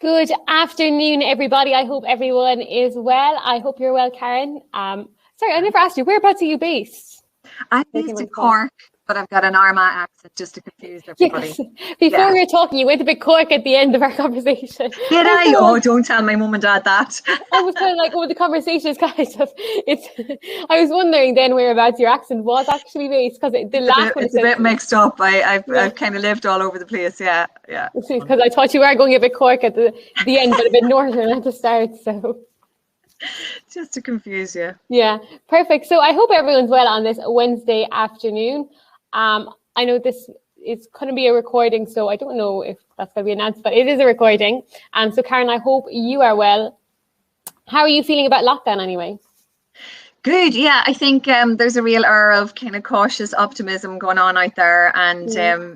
Good afternoon, everybody. I hope everyone is well. I hope you're well, Karen. Sorry, I never asked you, whereabouts are you based? I'm based in Cork, but I've got an Armagh accent just to confuse everybody. Yes. Before we were talking, you went a bit Cork at the end of our conversation. Did I? Oh, don't tell my mum and dad that. I was kind of like, the conversation is kind of, I was wondering then whereabouts your accent was actually based, because the last one it's a bit mixed up. I've kind of lived all over the place. Yeah. Because I thought you were going a bit Cork at the end, but a bit northern at the start, so. Just to confuse you. Yeah, perfect. So I hope everyone's well on this Wednesday afternoon. I know this is going to be a recording, so I don't know if that's going to be announced, but it is a recording. So Karen, I hope you are well. How are you feeling about lockdown anyway? Good. Yeah, I think there's a real air of kind of cautious optimism going on out there, and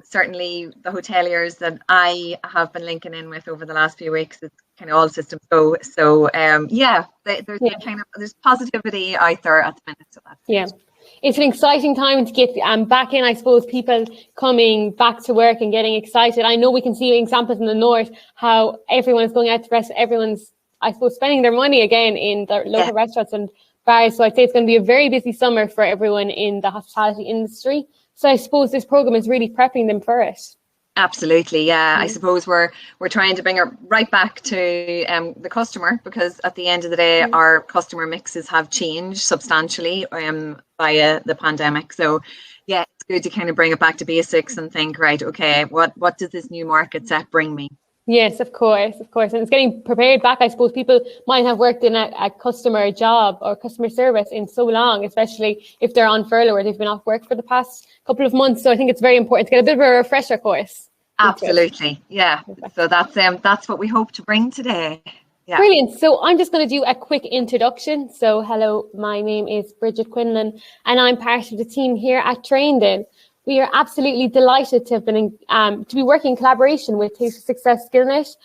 certainly the hoteliers that I have been linking in with over the last few weeks, it's kind of all systems go. So there's positivity out there at the minute. So that's good. It's an exciting time to get back in. I suppose people coming back to work and getting excited. I know we can see examples in the north how everyone is going out to rest. Everyone's, I suppose, spending their money again in the local restaurants and bars. So I'd say it's going to be a very busy summer for everyone in the hospitality industry. So I suppose this program is really prepping them for it. Absolutely, yeah. I suppose we're trying to bring it right back to the customer, because at the end of the day, our customer mixes have changed substantially via the pandemic. So yeah, it's good to kind of bring it back to basics and think, right, okay, what does this new market set bring me? Yes, of course. And it's getting prepared back. I suppose people might have worked in a customer job or customer service in so long, especially if they're on furlough or they've been off work for the past couple of months. So I think it's very important to get a bit of a refresher course. Absolutely. Yeah. So that's what we hope to bring today. Yeah. Brilliant. So I'm just going to do a quick introduction. So hello, my name is Bridget Quinlan and I'm part of the team here at Trained. We are absolutely delighted to have been to be working in collaboration with Taste for Success Skillnet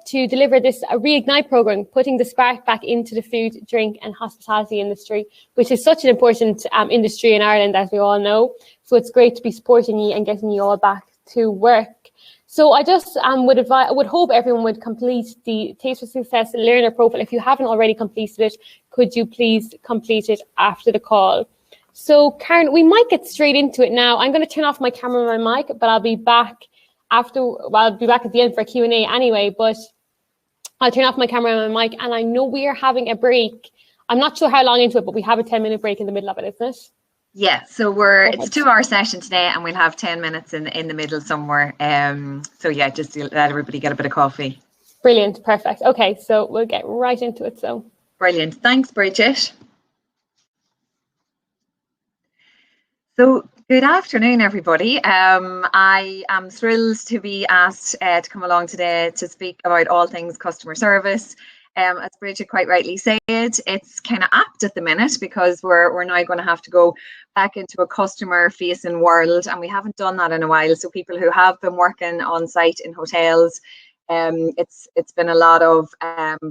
to deliver this Reignite program, putting the spark back into the food, drink and hospitality industry, which is such an important industry in Ireland, as we all know. So it's great to be supporting you and getting you all back to work. So I just would hope everyone would complete the Taste for Success learner profile. If you haven't already completed it, could you please complete it after the call? So Karen, we might get straight into it now. I'm going to turn off my camera and my mic, but I'll be back at the end for Q&A anyway, but I'll turn off my camera and my mic, and I know we are having a break. I'm not sure how long into it, but we have a 10-minute break in the middle of it, isn't it? Yeah, so it's a 2-hour session today, and we'll have 10 minutes in the middle somewhere. So yeah, just to let everybody get a bit of coffee. Brilliant, perfect. Okay, so we'll get right into it. So brilliant, thanks, Bridget. So good afternoon, everybody. I am thrilled to be asked to come along today to speak about all things customer service. As Bridget quite rightly said, it's kind of apt at the minute because we're now going to have to go back into a customer-facing world, and we haven't done that in a while. So people who have been working on site in hotels, it's been a lot of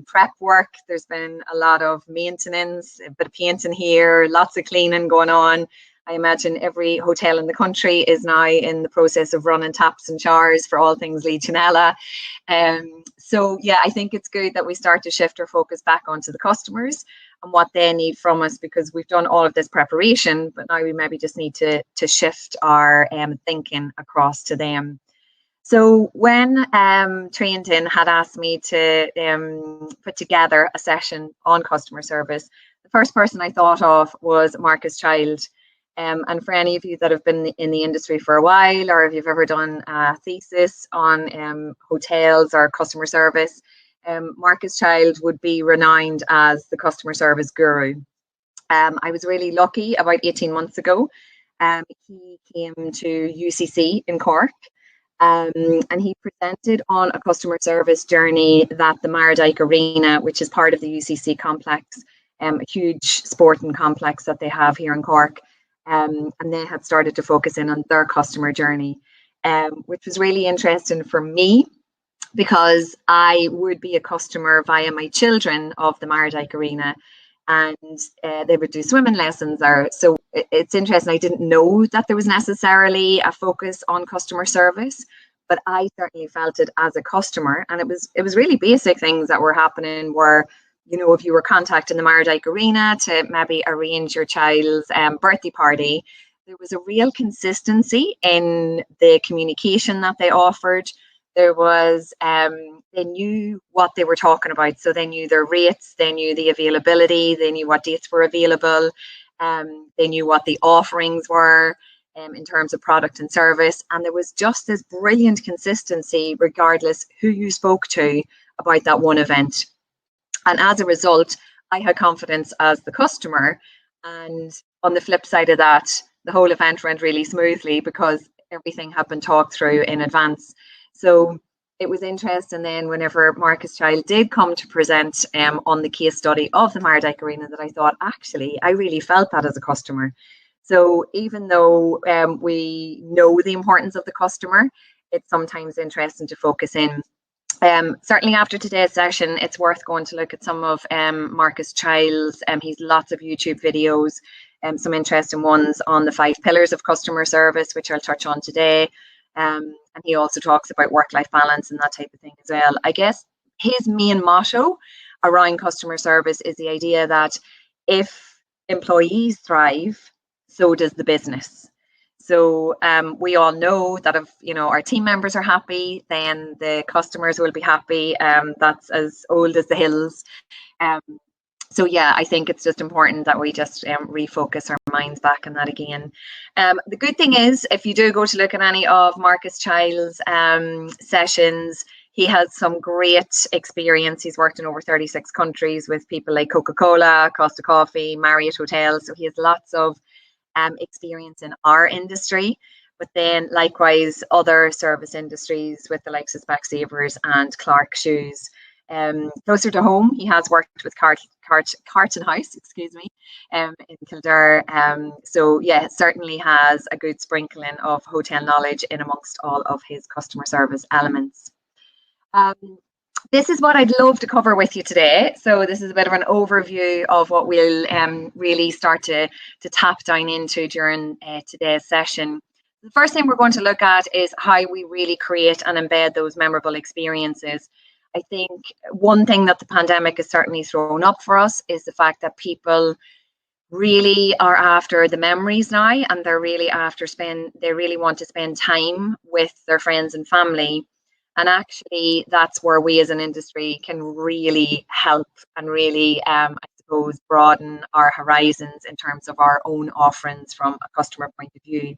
prep work. There's been a lot of maintenance, a bit of painting here, lots of cleaning going on. I imagine every hotel in the country is now in the process of running taps and showers for all things Legionella. So yeah, I think it's good that we start to shift our focus back onto the customers and what they need from us, because we've done all of this preparation, but now we maybe just need to shift our thinking across to them. So when Trained In had asked me to put together a session on customer service, the first person I thought of was Marcus Child. And for any of you that have been in the industry for a while, or if you've ever done a thesis on hotels or customer service, Marcus Child would be renowned as the customer service guru. I was really lucky about 18 months ago. He came to UCC in Cork, and he presented on a customer service journey that the Mardyke Arena, which is part of the UCC complex, a huge sporting complex that they have here in Cork, and they had started to focus in on their customer journey, which was really interesting for me because I would be a customer via my children of the Mardyke Arena, and they would do swimming lessons there. So it's interesting. I didn't know that there was necessarily a focus on customer service, but I certainly felt it as a customer. And it was really basic things that were happening where, you know, if you were contacting the Mardyke Arena to maybe arrange your child's birthday party, there was a real consistency in the communication that they offered. There was, they knew what they were talking about. So they knew their rates, they knew the availability, they knew what dates were available, they knew what the offerings were in terms of product and service. And there was just this brilliant consistency regardless who you spoke to about that one event. And as a result, I had confidence as the customer. And on the flip side of that, the whole event went really smoothly because everything had been talked through in advance. So it was interesting then whenever Marcus Child did come to present on the case study of the Mardyke Arena that I thought, actually, I really felt that as a customer. So even though we know the importance of the customer, it's sometimes interesting to focus in. Certainly after today's session, it's worth going to look at some of Marcus Child's. He's lots of YouTube videos, some interesting ones on the 5 pillars of customer service, which I'll touch on today. And he also talks about work-life balance and that type of thing as well. I guess his main motto around customer service is the idea that if employees thrive, so does the business. So we all know that if, you know, our team members are happy, then the customers will be happy. That's as old as the hills. So yeah, I think it's just important that we just refocus our minds back on that again. The good thing is, if you do go to look at any of Marcus Child's sessions, he has some great experience. He's worked in over 36 countries with people like Coca-Cola, Costa Coffee, Marriott Hotels. So he has lots of experience in our industry, but then likewise other service industries with the likes of Specsavers and Clark Shoes. Closer to home, he has worked with Carton House, in Kildare. So yeah, certainly has a good sprinkling of hotel knowledge in amongst all of his customer service elements. This is what I'd love to cover with you today. So this is a bit of an overview of what we'll really start to tap down into during today's session. The first thing we're going to look at is how we really create and embed those memorable experiences. I think one thing that the pandemic has certainly thrown up for us is the fact that people really are after the memories now, and they're really they really want to spend time with their friends and family. And actually, that's where we as an industry can really help and really, I suppose, broaden our horizons in terms of our own offerings from a customer point of view.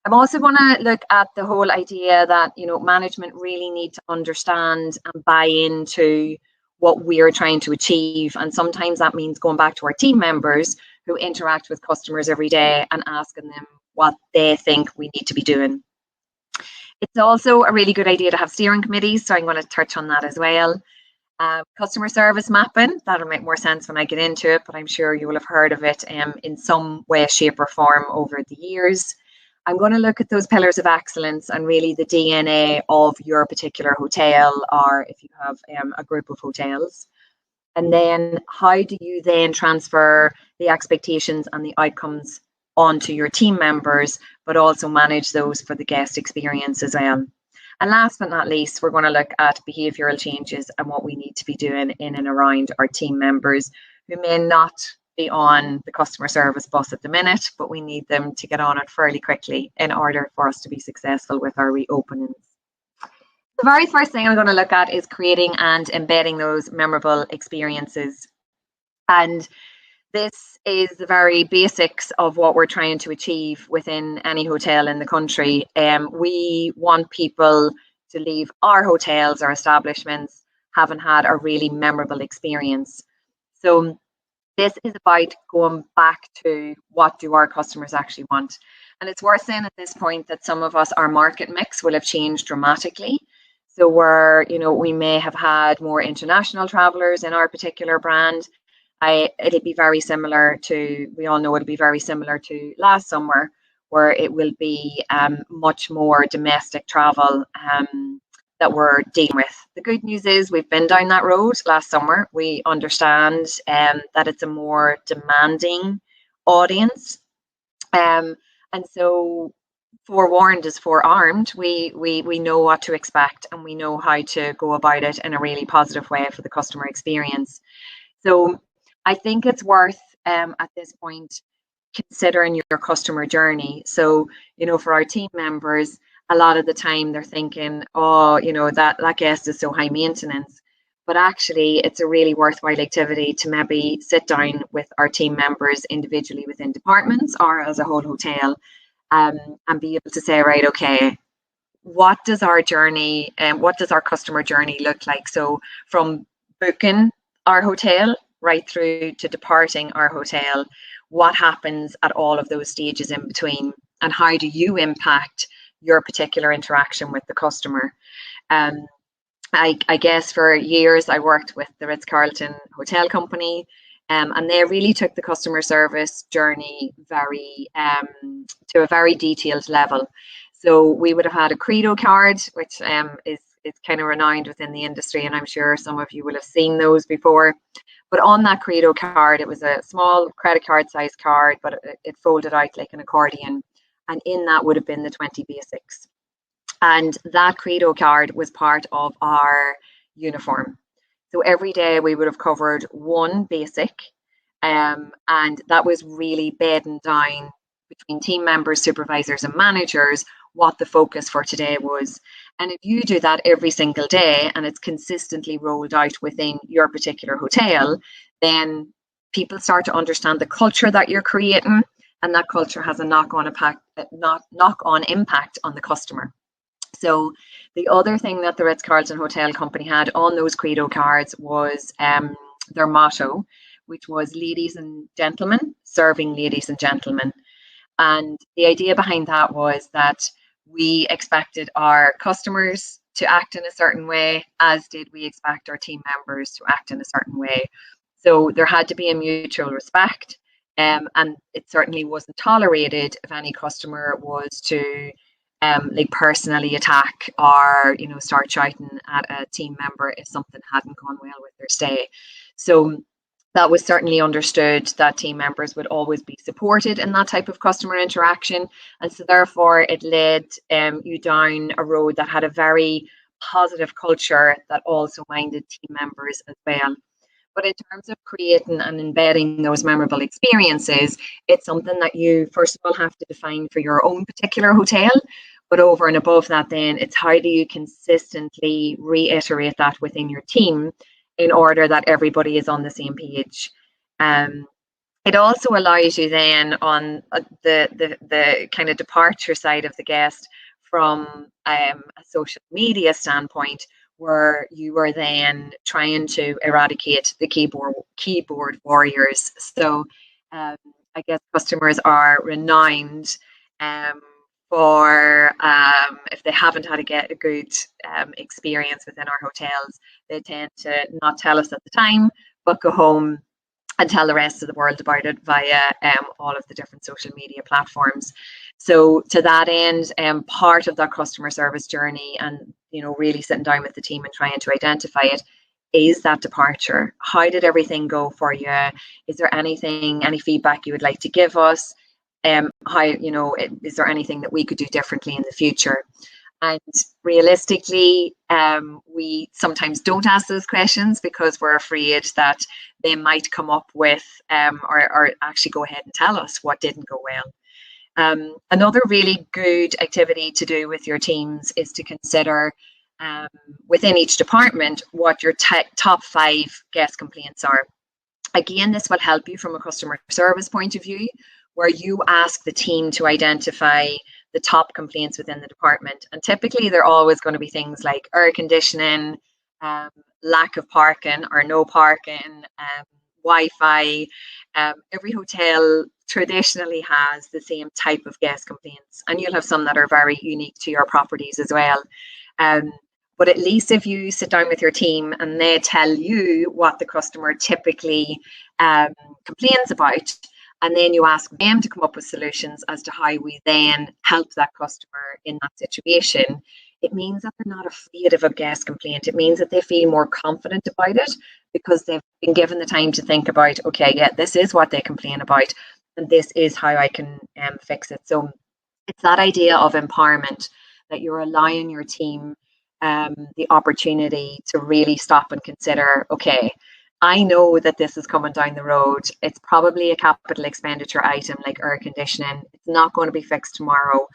I'm also going to look at the whole idea that, you know, management really need to understand and buy into what we're trying to achieve. And sometimes that means going back to our team members who interact with customers every day and asking them what they think we need to be doing. It's also a really good idea to have steering committees, so I'm going to touch on that as well. Customer service mapping, that'll make more sense when I get into it, but I'm sure you will have heard of it in some way, shape or form over the years. I'm going to look at those pillars of excellence and really the DNA of your particular hotel, or if you have a group of hotels. And then how do you then transfer the expectations and the outcomes onto your team members, but also manage those for the guest experience as well. And last but not least, we're going to look at behavioural changes and what we need to be doing in and around our team members who may not be on the customer service bus at the minute, but we need them to get on it fairly quickly in order for us to be successful with our reopenings. The very first thing I'm going to look at is creating and embedding those memorable experiences. And this is the very basics of what we're trying to achieve within any hotel in the country. We want people to leave our hotels or establishments having had a really memorable experience. So this is about going back to what do our customers actually want. And it's worth saying at this point that some of us, our market mix will have changed dramatically. So we may have had more international travelers in our particular brand. It'll be very similar to, we all know it'll be very similar to last summer, where it will be much more domestic travel that we're dealing with. The good news is we've been down that road last summer. We understand that it's a more demanding audience. And so forewarned is forearmed. We know what to expect, and we know how to go about it in a really positive way for the customer experience. So I think it's worth at this point considering your customer journey. So, for our team members, a lot of the time they're thinking, oh, that guest is so high maintenance. But actually, it's a really worthwhile activity to maybe sit down with our team members individually within departments or as a whole hotel, and be able to say, right, okay, what does our journey and what does our customer journey look like? So from booking our hotel right through to departing our hotel, what happens at all of those stages in between, and how do you impact your particular interaction with the customer? I guess for years I worked with the Ritz-Carlton Hotel Company, and they really took the customer service journey to a very detailed level. So we would have had a Credo card, which is kind of renowned within the industry, and I'm sure some of you will have seen those before. But on that Credo card, it was a small credit card size card, but it folded out like an accordion, and in that would have been the 20 basics. And that Credo card was part of our uniform. So every day we would have covered one basic, and that was really bedding down between team members, supervisors, and managers what the focus for today was. And if you do that every single day and it's consistently rolled out within your particular hotel, then people start to understand the culture that you're creating, and that culture has a knock-on impact on the customer. So the other thing that the Ritz-Carlton Hotel Company had on those Credo cards was their motto, which was ladies and gentlemen, serving ladies and gentlemen. And the idea behind that was that we expected our customers to act in a certain way, as did we expect our team members to act in a certain way. So there had to be a mutual respect, and it certainly wasn't tolerated if any customer was to like personally attack or start shouting at a team member if something hadn't gone well with their stay. So that was certainly understood that team members would always be supported in that type of customer interaction, and so therefore it led you down a road that had a very positive culture that also minded team members as well. But in terms of creating and embedding those memorable experiences, it's something that you first of all have to define for your own particular hotel. But over and above that, then it's how do you consistently reiterate that within your team in order that everybody is on the same page. It also allows you then on the kind of departure side of the guest from a social media standpoint, where you were then trying to eradicate the keyboard warriors. So I guess customers are renowned for if they haven't had a good experience within our hotels, they tend to not tell us at the time, but go home and tell the rest of the world about it via all of the different social media platforms. So to that end, part of that customer service journey and really sitting down with the team and trying to identify it is that departure. How did everything go for you? Is there any feedback you would like to give us? Is there anything that we could do differently in the future? And realistically, we sometimes don't ask those questions because we're afraid that they might come up with or actually go ahead and tell us what didn't go well. Another really good activity to do with your teams is to consider within each department what your top 5 guest complaints are. Again, this will help you from a customer service point of view, where you ask the team to identify the top complaints within the department. And typically they're always going to be things like air conditioning, lack of parking or no parking, Wi-Fi. Every hotel traditionally has the same type of guest complaints, and you'll have some that are very unique to your properties as well. But at least if you sit down with your team and they tell you what the customer typically complains about, and then you ask them to come up with solutions as to how we then help that customer in that situation, it means that they're not afraid of a guest complaint. It means that they feel more confident about it because they've been given the time to think about, okay, yeah, this is what they complain about, and this is how I can fix it. So It's that idea of empowerment, that you're allowing your team the opportunity to really stop and consider, okay, I know that this is coming down the road. It's probably a capital expenditure item like air conditioning. It's not going to be fixed tomorrow.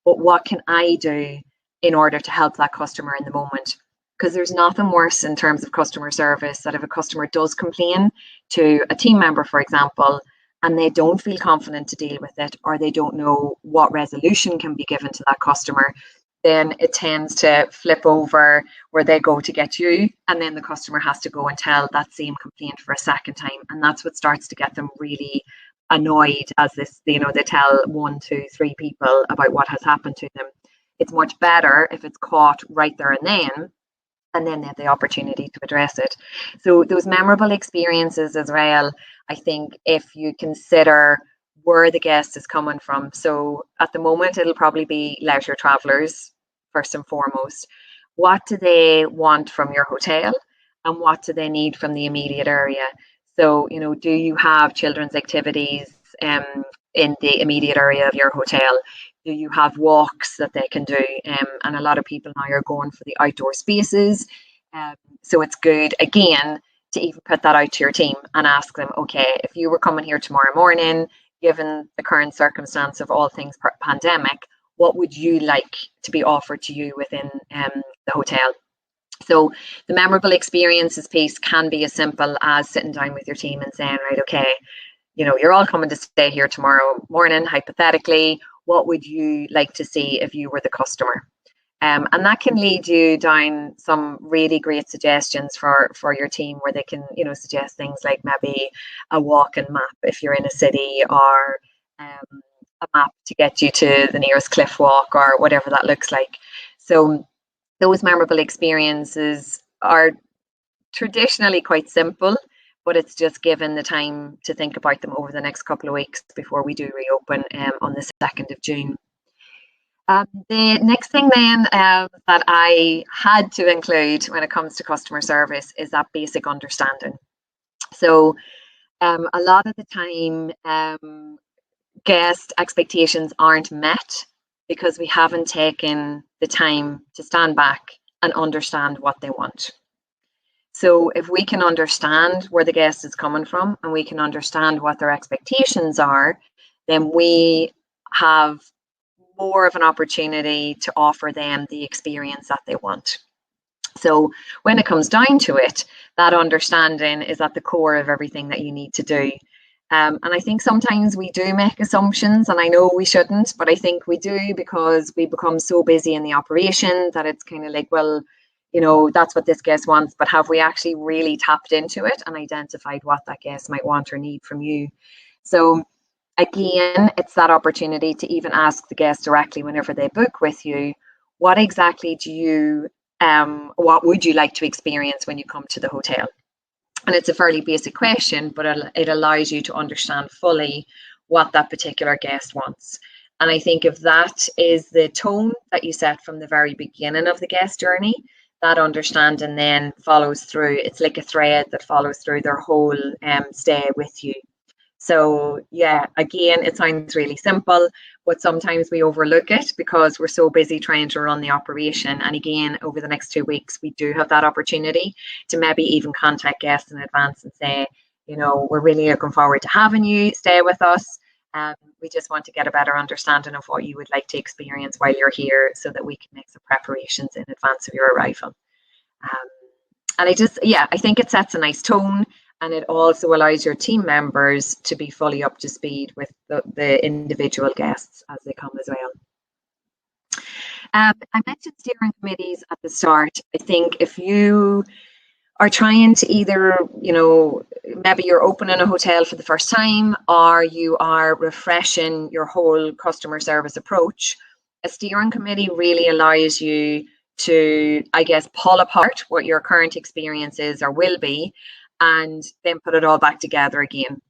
But what can I do in order to help that customer in the moment? Because there's nothing worse in terms of customer service that if a customer does complain to a team member, for example, and they don't feel confident to deal with it, or they don't know what resolution can be given to that customer, then it tends to flip over where they go to get you, and then the customer has to go and tell that same complaint for a second time, and that's what starts to get them really annoyed, as this, they tell 1, 2, 3 people about what has happened to them. It's much better if it's caught right there and then they have the opportunity to address it. So those memorable experiences as well, I think if you consider where the guest is coming from. So at the moment, it'll probably be leisure travelers, first and foremost. What do they want from your hotel, and what do they need from the immediate area? So, do you have children's activities in the immediate area of your hotel? Do you have walks that they can do? And a lot of people now are going for the outdoor spaces. So it's good, again, to even put that out to your team and ask them, okay, if you were coming here tomorrow morning, given the current circumstance of all things pandemic, what would you like to be offered to you within the hotel? So the memorable experiences piece can be as simple as sitting down with your team and saying, right, okay, you're all coming to stay here tomorrow morning, hypothetically. What would you like to see if you were the customer? And that can lead you down some really great suggestions for your team, where they can, suggest things like maybe a walk and map if you're in a city, or a map to get you to the nearest cliff walk, or whatever that looks like. So those memorable experiences are traditionally quite simple, but it's just given the time to think about them over the next couple of weeks before we do reopen on the 2nd of June. The next thing then that I had to include when it comes to customer service is that basic understanding. So a lot of the time, guest expectations aren't met because we haven't taken the time to stand back and understand what they want. So if we can understand where the guest is coming from, and we can understand what their expectations are, then we have more of an opportunity to offer them the experience that they want. So when it comes down to it, that understanding is at the core of everything that you need to do. And I think sometimes we do make assumptions, and I know we shouldn't, but I think we do, because we become so busy in the operation that it's kind of like, well, that's what this guest wants, but have we actually really tapped into it and identified what that guest might want or need from you? So again, it's that opportunity to even ask the guest directly whenever they book with you, what exactly what would you like to experience when you come to the hotel? And it's a fairly basic question, but it allows you to understand fully what that particular guest wants. And I think if that is the tone that you set from the very beginning of the guest journey, that understanding then follows through. It's like a thread that follows through their whole stay with you. So yeah, again, it sounds really simple, but sometimes we overlook it because we're so busy trying to run the operation. And again, over the next 2 weeks, we do have that opportunity to maybe even contact guests in advance and say, we're really looking forward to having you stay with us. We just want to get a better understanding of what you would like to experience while you're here, so that we can make some preparations in advance of your arrival. And I think it sets a nice tone. And it also allows your team members to be fully up to speed with the individual guests as they come as well. I mentioned steering committees at the start. I think if you are trying to either, maybe you're opening a hotel for the first time, or you are refreshing your whole customer service approach, a steering committee really allows you to, I guess, pull apart what your current experience is or will be, and then put it all back together again.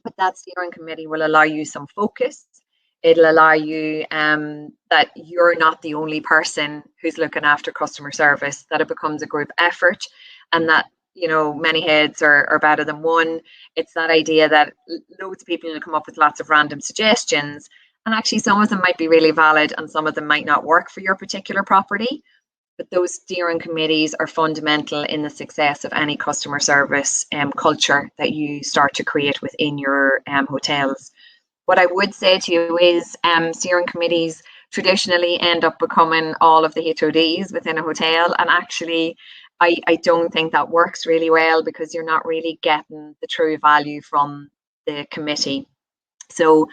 But that steering committee will allow you some focus. It'll allow you that you're not the only person who's looking after customer service, that it becomes a group effort, and that, many heads are better than one. It's that idea that loads of people will come up with lots of random suggestions, And actually, some of them might be really valid and some of them might not work for your particular property. But those steering committees are fundamental in the success of any customer service culture that you start to create within your hotels. What I would say to you is steering committees traditionally end up becoming all of the HODs within a hotel. And actually, I don't think that works really well because you're not really getting the true value from the committee. So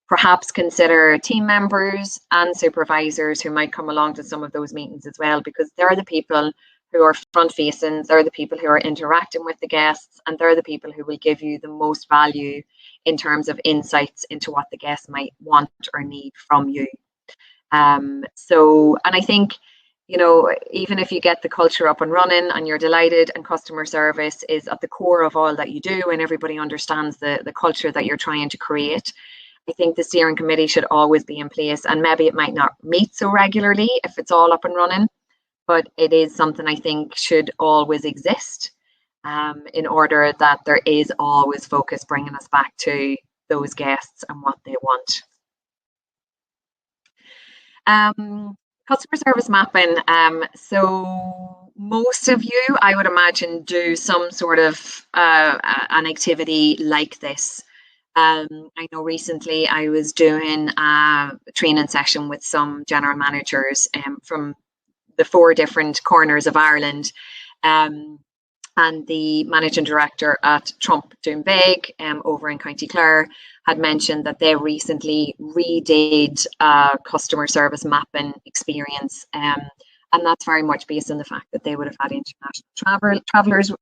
perhaps consider team members and supervisors who might come along to some of those meetings as well, because they're the people who are front facing, they're the people who are interacting with the guests, and they're the people who will give you the most value in terms of insights into what the guests might want or need from you. And I think, you know, even if you get the culture up and running and you're delighted and customer service is at the core of all that you do and everybody understands the culture that you're trying to create, I think the steering committee should always be in place, and maybe it might not meet so regularly if it's all up and running, but it is something I think should always exist in order that there is always focus bringing us back to those guests and what they want. Customer service mapping. So most of you, I would imagine, do some sort of an activity like this. I know recently I was doing a training session with some general managers from the 4 different corners of Ireland. And the managing director at Trump Doonbeg over in County Clare had mentioned that they recently redid a customer service mapping experience. And that's very much based on the fact that they would have had international travellers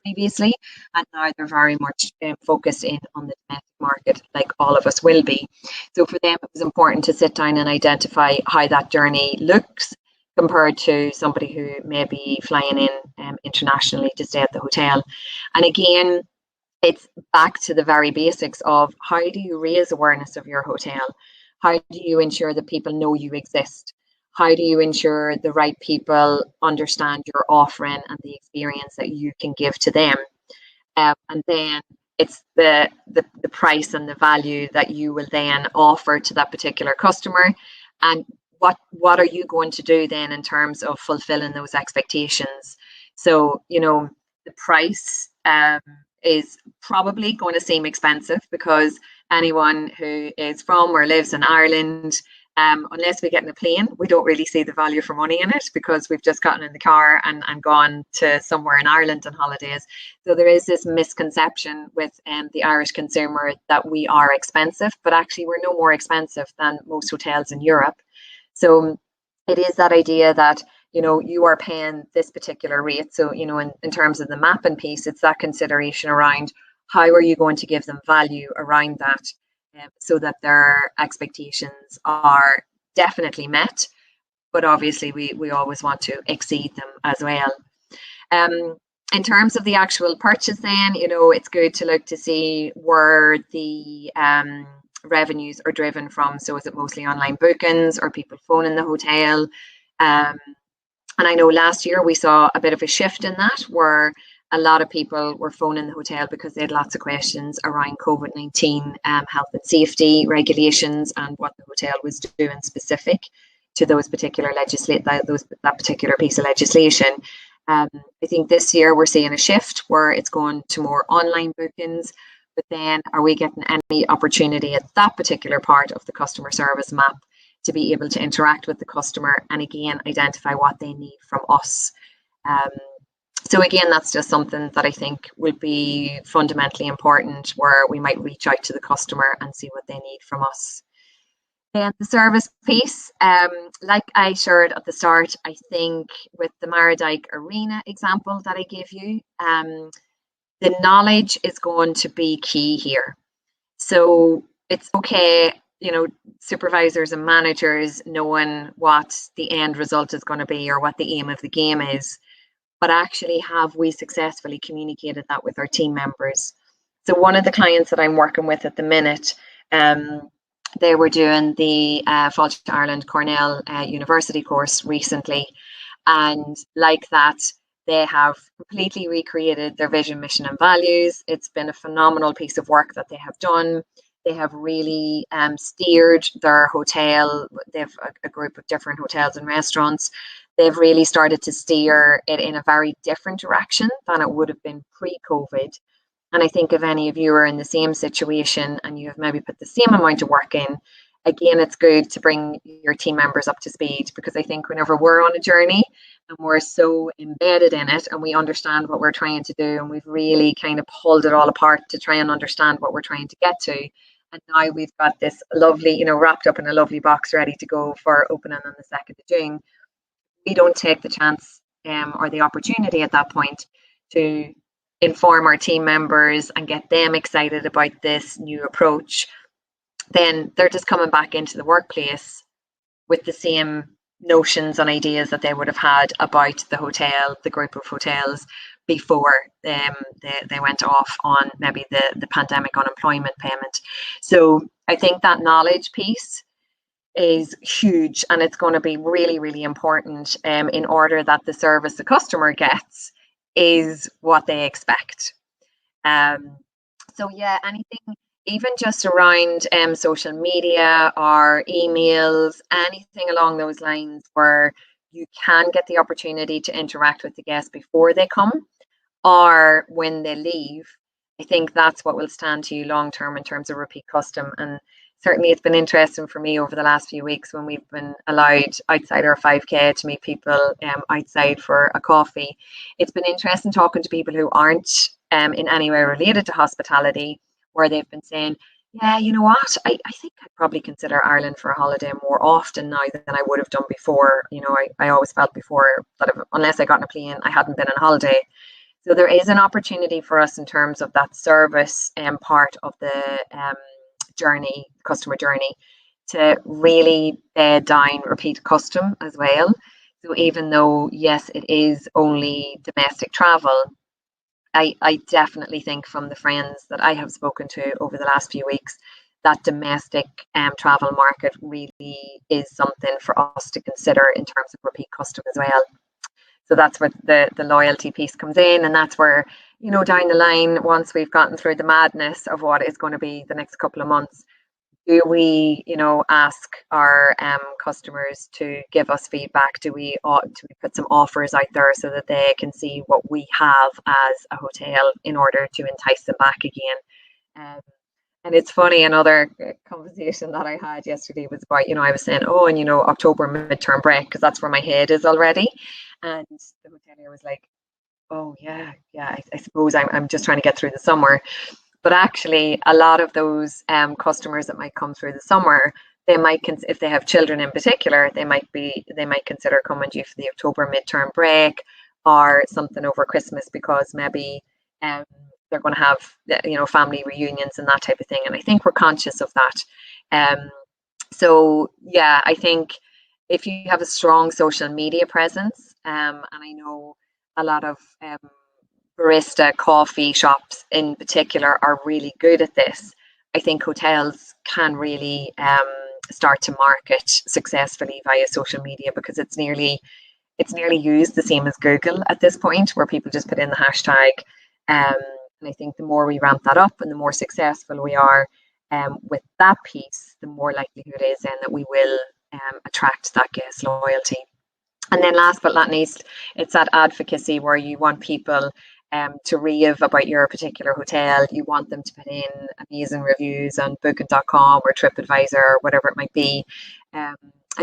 previously, and now they're very much focused in on the domestic market, like all of us will be. So for them, it was important to sit down and identify how that journey looks compared to somebody who may be flying in internationally to stay at the hotel. And again, it's back to the very basics of how do you raise awareness of your hotel? How do you ensure that people know you exist? How do you ensure the right people understand your offering and the experience that you can give to them? And then it's the price and the value that you will then offer to that particular customer. And what are you going to do then in terms of fulfilling those expectations? So, you know, the price is probably going to seem expensive because anyone who is from or lives in Ireland, unless we get in a plane, we don't really see the value for money in it because we've just gotten in the car and gone to somewhere in Ireland on holidays. So there is this misconception with the Irish consumer that we are expensive, but actually we're no more expensive than most hotels in Europe. So it is that idea that, you know, you are paying this particular rate. So, you know, in terms of the mapping piece, it's that consideration around how are you going to give them value around that so that their expectations are definitely met. But obviously, we always want to exceed them as well. In terms of the actual purchase then, you know, it's good to look to see where the revenues are driven from. So is it mostly online bookings or people phoning the hotel? And I know last year we saw a bit of a shift in that where a lot of people were phoning the hotel because they had lots of questions around COVID-19 health and safety regulations and what the hotel was doing specific to those particular that particular piece of legislation. I think this year we're seeing a shift where it's going to more online bookings. But then are we getting any opportunity at that particular part of the customer service map to be able to interact with the customer and again identify what they need from us? So again, that's just something that I think would be fundamentally important, where we might reach out to the customer and see what they need from us. And the service piece, like I shared at the start, I think with the Mardyke Arena example that I gave you, the knowledge is going to be key here. So it's okay, you know, supervisors and managers knowing what the end result is going to be or what the aim of the game is, but actually have we successfully communicated that with our team members? So one of the clients that I'm working with at the minute, they were doing the Fáilte Ireland Cornell University course recently, and like that, they have completely recreated their vision, mission and values. It's been a phenomenal piece of work that they have done. They have really steered their hotel. They have a group of different hotels and restaurants. They've really started to steer it in a very different direction than it would have been pre-COVID. And I think if any of you are in the same situation and you have maybe put the same amount of work in, again, it's good to bring your team members up to speed, because I think whenever we're on a journey and we're so embedded in it and we understand what we're trying to do, and we've really kind of pulled it all apart to try and understand what we're trying to get to. And now we've got this lovely, wrapped up in a lovely box ready to go for opening on the 2nd of June. We don't take the chance or the opportunity at that point to inform our team members and get them excited about this new approach, then they're just coming back into the workplace with the same notions and ideas that they would have had about the hotel, the group of hotels, before they went off on maybe the pandemic unemployment payment. So I think that knowledge piece is huge, and it's going to be really, really important in order that the service the customer gets is what they expect. So yeah, anything, even just around social media or emails, anything along those lines where you can get the opportunity to interact with the guests before they come or when they leave, I think that's what will stand to you long term in terms of repeat custom. And certainly it's been interesting for me over the last few weeks when we've been allowed outside our 5K to meet people outside for a coffee. It's been interesting talking to people who aren't in any way related to hospitality, where they've been saying, yeah, you know what, I think I'd probably consider Ireland for a holiday more often now than I would have done before. I always felt before that unless I got on a plane, I hadn't been on holiday. So there is an opportunity for us in terms of that service part of the journey, customer journey, to really bed down repeat custom as well. So even though, yes, it is only domestic travel, I definitely think from the friends that I have spoken to over the last few weeks, that domestic travel market really is something for us to consider in terms of repeat custom as well. So that's where the loyalty piece comes in, and that's where, down the line, once we've gotten through the madness of what is going to be the next couple of months, do we, ask our customers to give us feedback? Do we put some offers out there so that they can see what we have as a hotel in order to entice them back again? And it's funny, another conversation that I had yesterday was about, I was saying, October midterm break, because that's where my head is already. And the hotelier was like, oh, yeah, I suppose I'm just trying to get through the summer. But actually, a lot of those customers that might come through the summer, they might, if they have children in particular, they might consider coming to you for the October midterm break or something over Christmas, because maybe they're going to have family reunions and that type of thing. And I think we're conscious of that. So yeah, I think if you have a strong social media presence, and I know a lot of barista coffee shops in particular are really good at this, I think hotels can really start to market successfully via social media, because it's nearly used the same as Google at this point, where people just put in the hashtag. And I think the more we ramp that up and the more successful we are with that piece, the more likelihood is then that we will attract that guest loyalty. And then last but not least, it's that advocacy where you want people to rave about your particular hotel. You want them to put in amazing reviews on booking.com or TripAdvisor or whatever it might be. And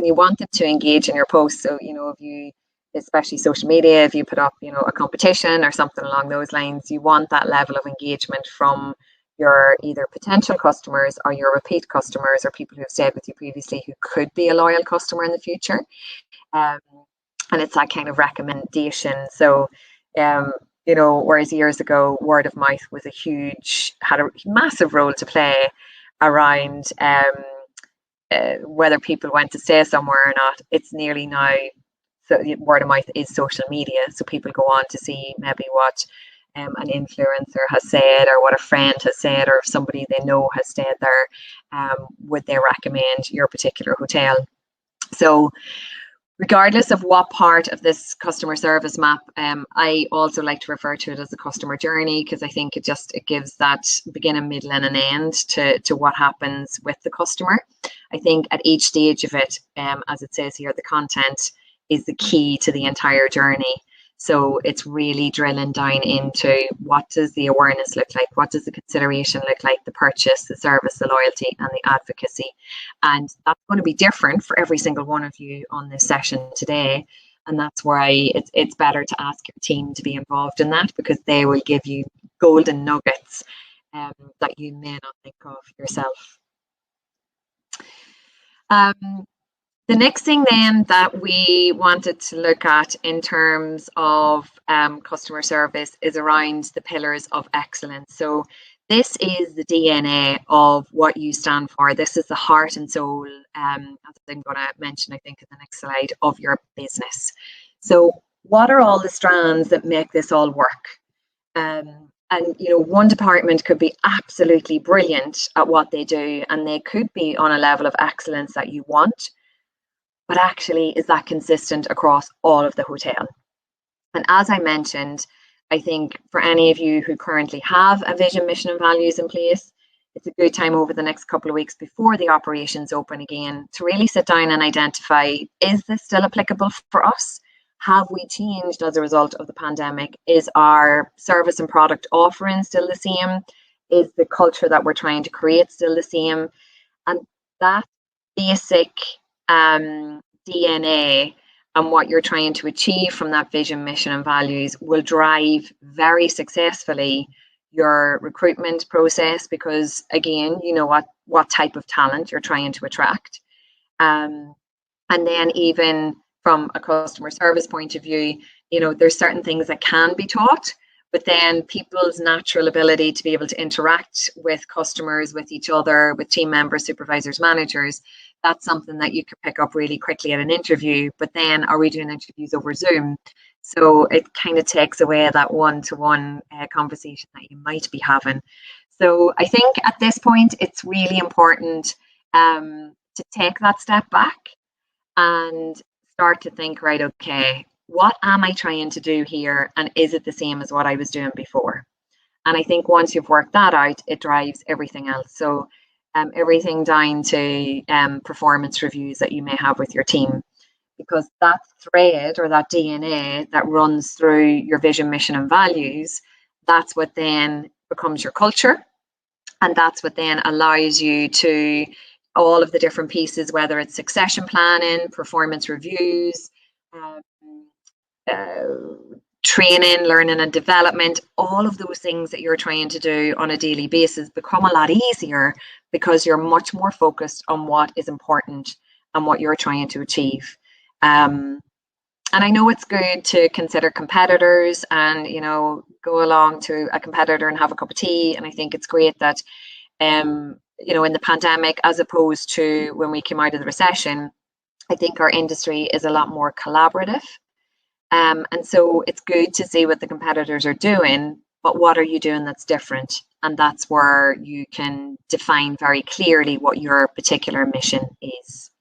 you want them to engage in your posts. So, if you, especially social media, if you put up, a competition or something along those lines, you want that level of engagement from your either potential customers or your repeat customers or people who've stayed with you previously who could be a loyal customer in the future. And it's that kind of recommendation. So, whereas years ago, word of mouth was had a massive role to play around whether people went to stay somewhere or not. It's nearly now, so word of mouth is social media. So people go on to see maybe what an influencer has said or what a friend has said, or if somebody they know has stayed there, would they recommend your particular hotel? So Regardless of what part of this customer service map, I also like to refer to it as a customer journey, because I think it gives that beginning, middle, and an end to what happens with the customer. I think at each stage of it, as it says here, the content is the key to the entire journey. So it's really drilling down into what does the awareness look like, what does the consideration look like, the purchase, the service, the loyalty, and the advocacy. And that's going to be different for every single one of you on this session today. And that's why it's better to ask your team to be involved in that, because they will give you golden nuggets that you may not think of yourself. The next thing then that we wanted to look at in terms of customer service is around the pillars of excellence. So this is the DNA of what you stand for. This is the heart and soul, as I'm going to mention, I think, in the next slide, of your business. So what are all the strands that make this all work? And one department could be absolutely brilliant at what they do, and they could be on a level of excellence that you want. But actually, is that consistent across all of the hotel? And as I mentioned, I think for any of you who currently have a vision, mission, and values in place, it's a good time over the next couple of weeks before the operations open again to really sit down and identify, is this still applicable for us? Have we changed as a result of the pandemic? Is our service and product offering still the same? Is the culture that we're trying to create still the same? And that basic DNA and what you're trying to achieve from that vision, mission, and values will drive very successfully your recruitment process, because again, you know what type of talent you're trying to attract. And then even from a customer service point of view, there's certain things that can be taught, but then people's natural ability to be able to interact with customers, with each other, with team members, supervisors, managers, that's something that you could pick up really quickly at an interview. But then are we doing interviews over Zoom? So it kind of takes away that one-to-one conversation that you might be having. So I think at this point, it's really important to take that step back and start to think, right, okay, what am I trying to do here? And is it the same as what I was doing before? And I think once you've worked that out, it drives everything else. So everything down to performance reviews that you may have with your team, because that thread or that DNA that runs through your vision, mission, and values, that's what then becomes your culture. And that's what then allows you to all of the different pieces, whether it's succession planning, performance reviews, training, learning and development, all of those things that you're trying to do on a daily basis become a lot easier, because you're much more focused on what is important and what you're trying to achieve. And I know it's good to consider competitors and, go along to a competitor and have a cup of tea. And I think it's great that, in the pandemic, as opposed to when we came out of the recession, I think our industry is a lot more collaborative. And so it's good to see what the competitors are doing, but what are you doing that's different? And that's where you can define very clearly what your particular mission is.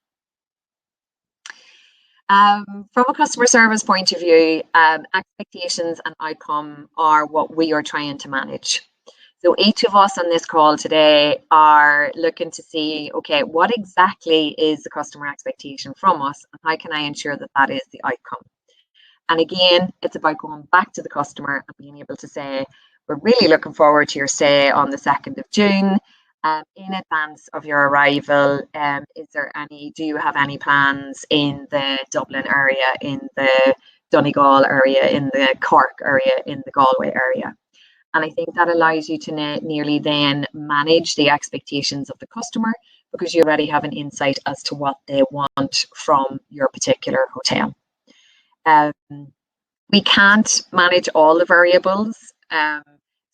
From a customer service point of view, expectations and outcome are what we are trying to manage. So each of us on this call today are looking to see, okay, what exactly is the customer expectation from us, and how can I ensure that that is the outcome? And again, it's about going back to the customer and being able to say, we're really looking forward to your stay on the 2nd of June. In advance of your arrival, do you have any plans in the Dublin area, in the Donegal area, in the Cork area, in the Galway area? And I think that allows you to nearly then manage the expectations of the customer, because you already have an insight as to what they want from your particular hotel. We can't manage all the variables.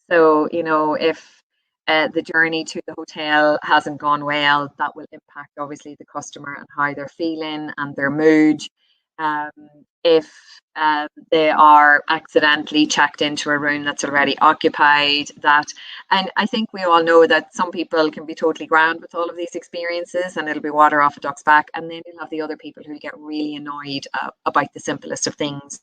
So, if the journey to the hotel hasn't gone well, that will impact obviously the customer and how they're feeling and their mood. If they are accidentally checked into a room that's already occupied. And I think we all know that some people can be totally grand with all of these experiences and it'll be water off a duck's back. And then you'll have the other people who get really annoyed about the simplest of things.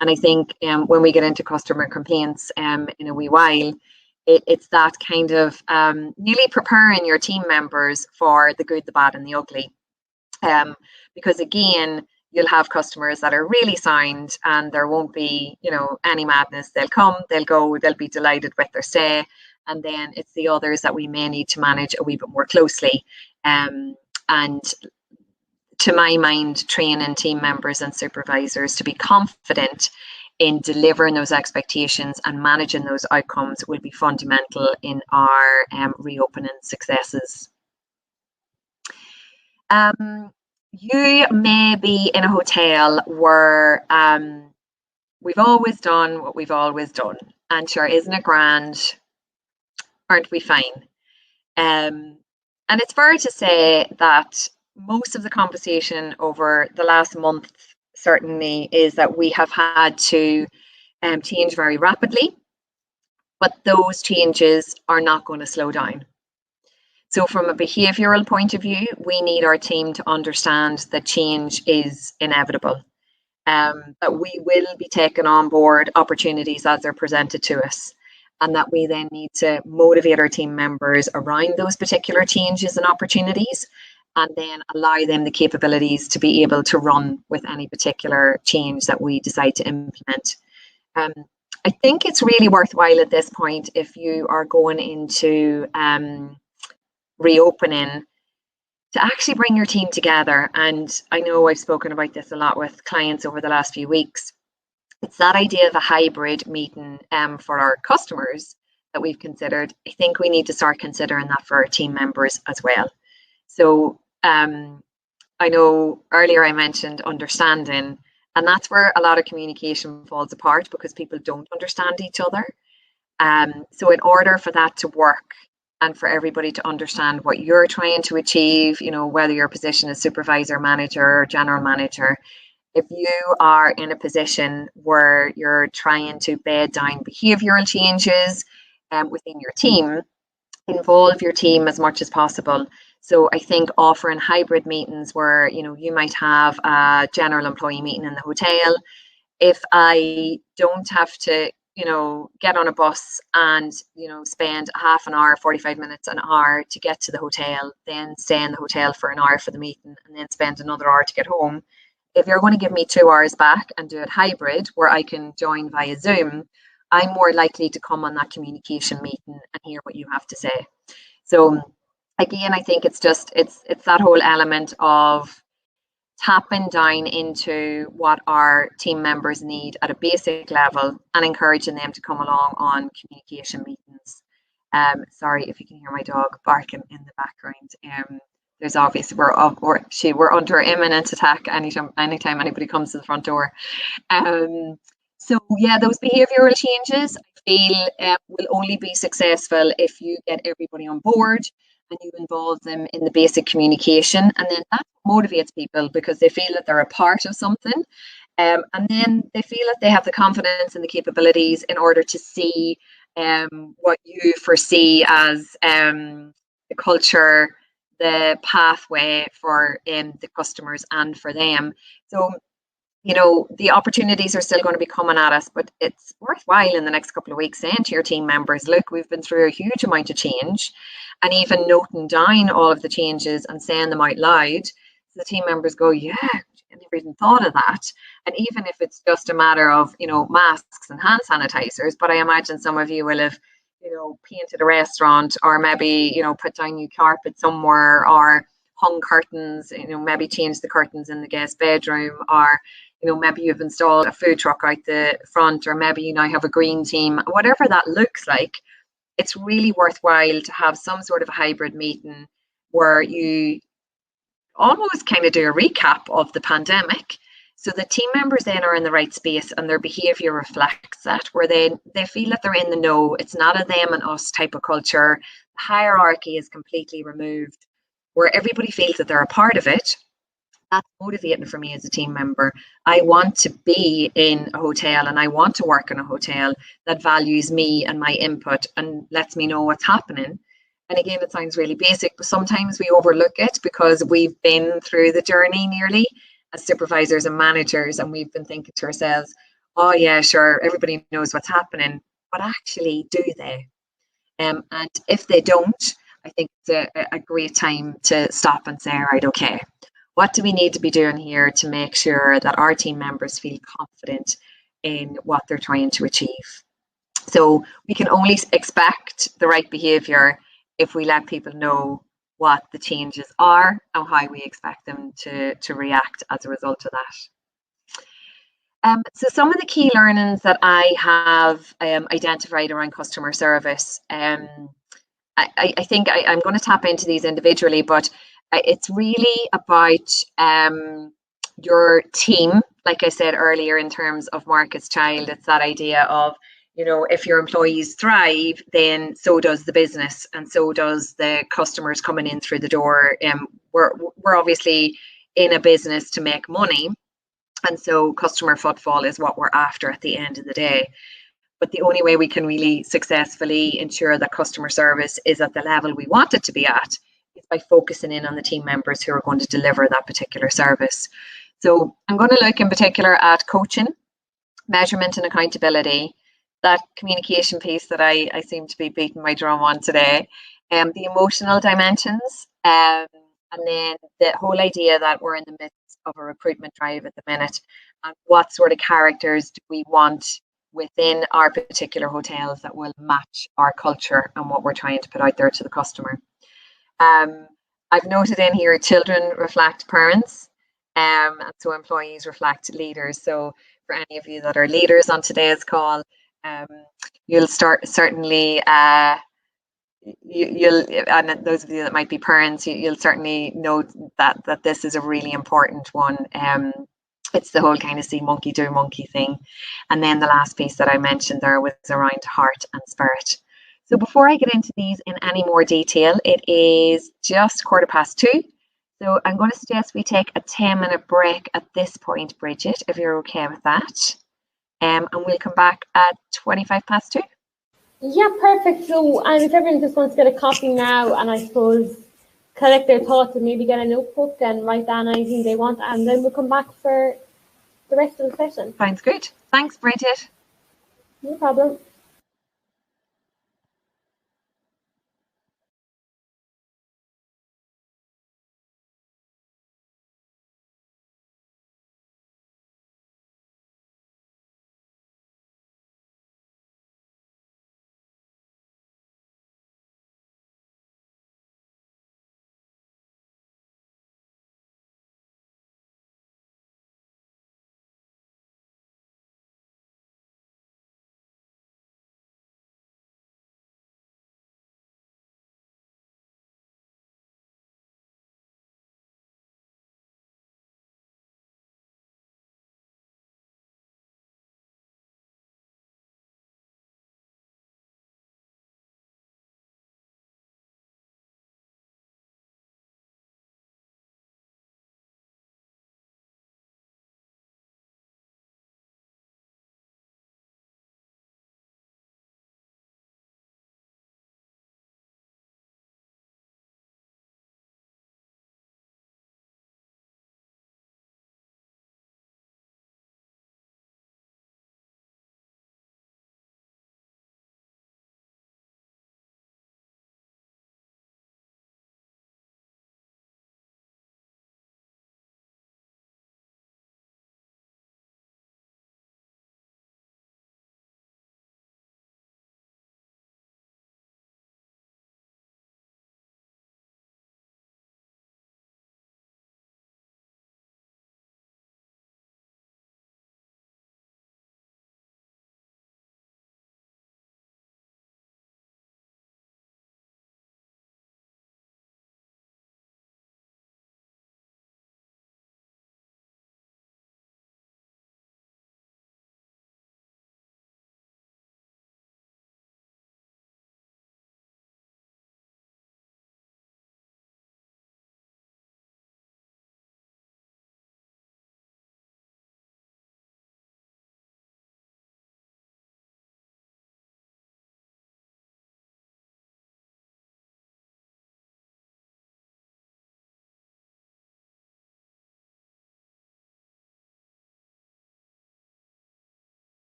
And I think when we get into customer complaints in a wee while, it's that kind of nearly preparing your team members for the good, the bad, and the ugly. Because again, you'll have customers that are really sound and there won't be, any madness. They'll come, they'll go, they'll be delighted with their stay. And then it's the others that we may need to manage a wee bit more closely. And to my mind, training team members and supervisors to be confident in delivering those expectations and managing those outcomes will be fundamental in our reopening successes. You may be in a hotel where we've always done what we've always done. And sure, isn't it grand? Aren't we fine? And it's fair to say that most of the conversation over the last month certainly is that we have had to change very rapidly, but those changes are not going to slow down. So from a behavioural point of view, we need our team to understand that change is inevitable, that we will be taking on board opportunities as they're presented to us, and that we then need to motivate our team members around those particular changes and opportunities, and then allow them the capabilities to be able to run with any particular change that we decide to implement. I think it's really worthwhile at this point, if you are going into reopening, to actually bring your team together. And I know I've spoken about this a lot with clients over the last few weeks. It's that idea of a hybrid meeting for our customers that we've considered. I think we need to start considering that for our team members as well. So I know earlier I mentioned understanding, and that's where a lot of communication falls apart because people don't understand each other. So in order for that to work, and for everybody to understand what you're trying to achieve, whether your position is supervisor, manager, or general manager, if you are in a position where you're trying to bed down behavioural changes within your team, involve your team as much as possible. So I think offering hybrid meetings where, you might have a general employee meeting in the hotel. If I don't have to get on a bus and, spend half an hour, 45 minutes, an hour to get to the hotel, then stay in the hotel for an hour for the meeting and then spend another hour to get home. If you're going to give me 2 hours back and do it hybrid where I can join via Zoom, I'm more likely to come on that communication meeting and hear what you have to say. So again, I think it's that whole element of tapping down into what our team members need at a basic level and encouraging them to come along on communication meetings. Sorry if you can hear my dog barking in the background. There's obviously we're under imminent attack anytime anybody comes to the front door. So yeah, those behavioural changes I feel will only be successful if you get everybody on board and you involve them in the basic communication, and then that motivates people because they feel that they're a part of something, and then they feel that they have the confidence and the capabilities in order to see what you foresee as the culture, the pathway for the customers and for them. So the opportunities are still going to be coming at us, but it's worthwhile in the next couple of weeks saying to your team members, look, we've been through a huge amount of change, and even noting down all of the changes and saying them out loud. So the team members go, yeah, I never even thought of that. And even if it's just a matter of, masks and hand sanitizers, but I imagine some of you will have, painted a restaurant or maybe, put down new carpet somewhere or hung curtains, maybe changed the curtains in the guest bedroom, or maybe you've installed a food truck out the front, or maybe you now have a green team. Whatever that looks like, it's really worthwhile to have some sort of a hybrid meeting where you almost kind of do a recap of the pandemic. So the team members then are in the right space and their behaviour reflects that, where they feel that they're in the know. It's not a them and us type of culture. The hierarchy is completely removed, where everybody feels that they're a part of it. That's motivating for me as a team member. I want to be in a hotel and I want to work in a hotel that values me and my input and lets me know what's happening. And again, it sounds really basic, but sometimes we overlook it because we've been through the journey nearly as supervisors and managers, and we've been thinking to ourselves, oh, yeah, sure, everybody knows what's happening. But actually, do they? And if they don't, I think it's a great time to stop and say, right, okay, what do we need to be doing here to make sure that our team members feel confident in what they're trying to achieve? So we can only expect the right behaviour if we let people know what the changes are and how we expect them to react as a result of that. So some of the key learnings that I have identified around customer service, I think I'm going to tap into these individually, but it's really about your team. Like I said earlier, in terms of Marcus Child, it's that idea of, if your employees thrive, then so does the business and so does the customers coming in through the door. We're obviously in a business to make money. And so customer footfall is what we're after at the end of the day. But the only way we can really successfully ensure that customer service is at the level we want it to be at is by focusing in on the team members who are going to deliver that particular service. So I'm going to look in particular at coaching, measurement and accountability, that communication piece that I seem to be beating my drum on today, the emotional dimensions, and then the whole idea that we're in the midst of a recruitment drive at the minute, and what sort of characters do we want within our particular hotels that will match our culture and what we're trying to put out there to the customer. I've noted in here, children reflect parents, and so employees reflect leaders. So for any of you that are leaders on today's call, you'll certainly you'll, and those of you that might be parents, you'll certainly know that this is a really important one. It's the whole kind of see monkey do monkey thing. And then the last piece that I mentioned there was around heart and spirit. So before I get into these in any more detail, it is just 2:15. So I'm going to suggest we take a 10-minute break at this point, Bridget, if you're okay with that. And we'll come back at 2:25. Yeah, perfect. So, and if everyone just wants to get a coffee now, and I suppose collect their thoughts and maybe get a notebook and write down anything they want, and then we'll come back for the rest of the session. Sounds good. Thanks, Bridget. No problem.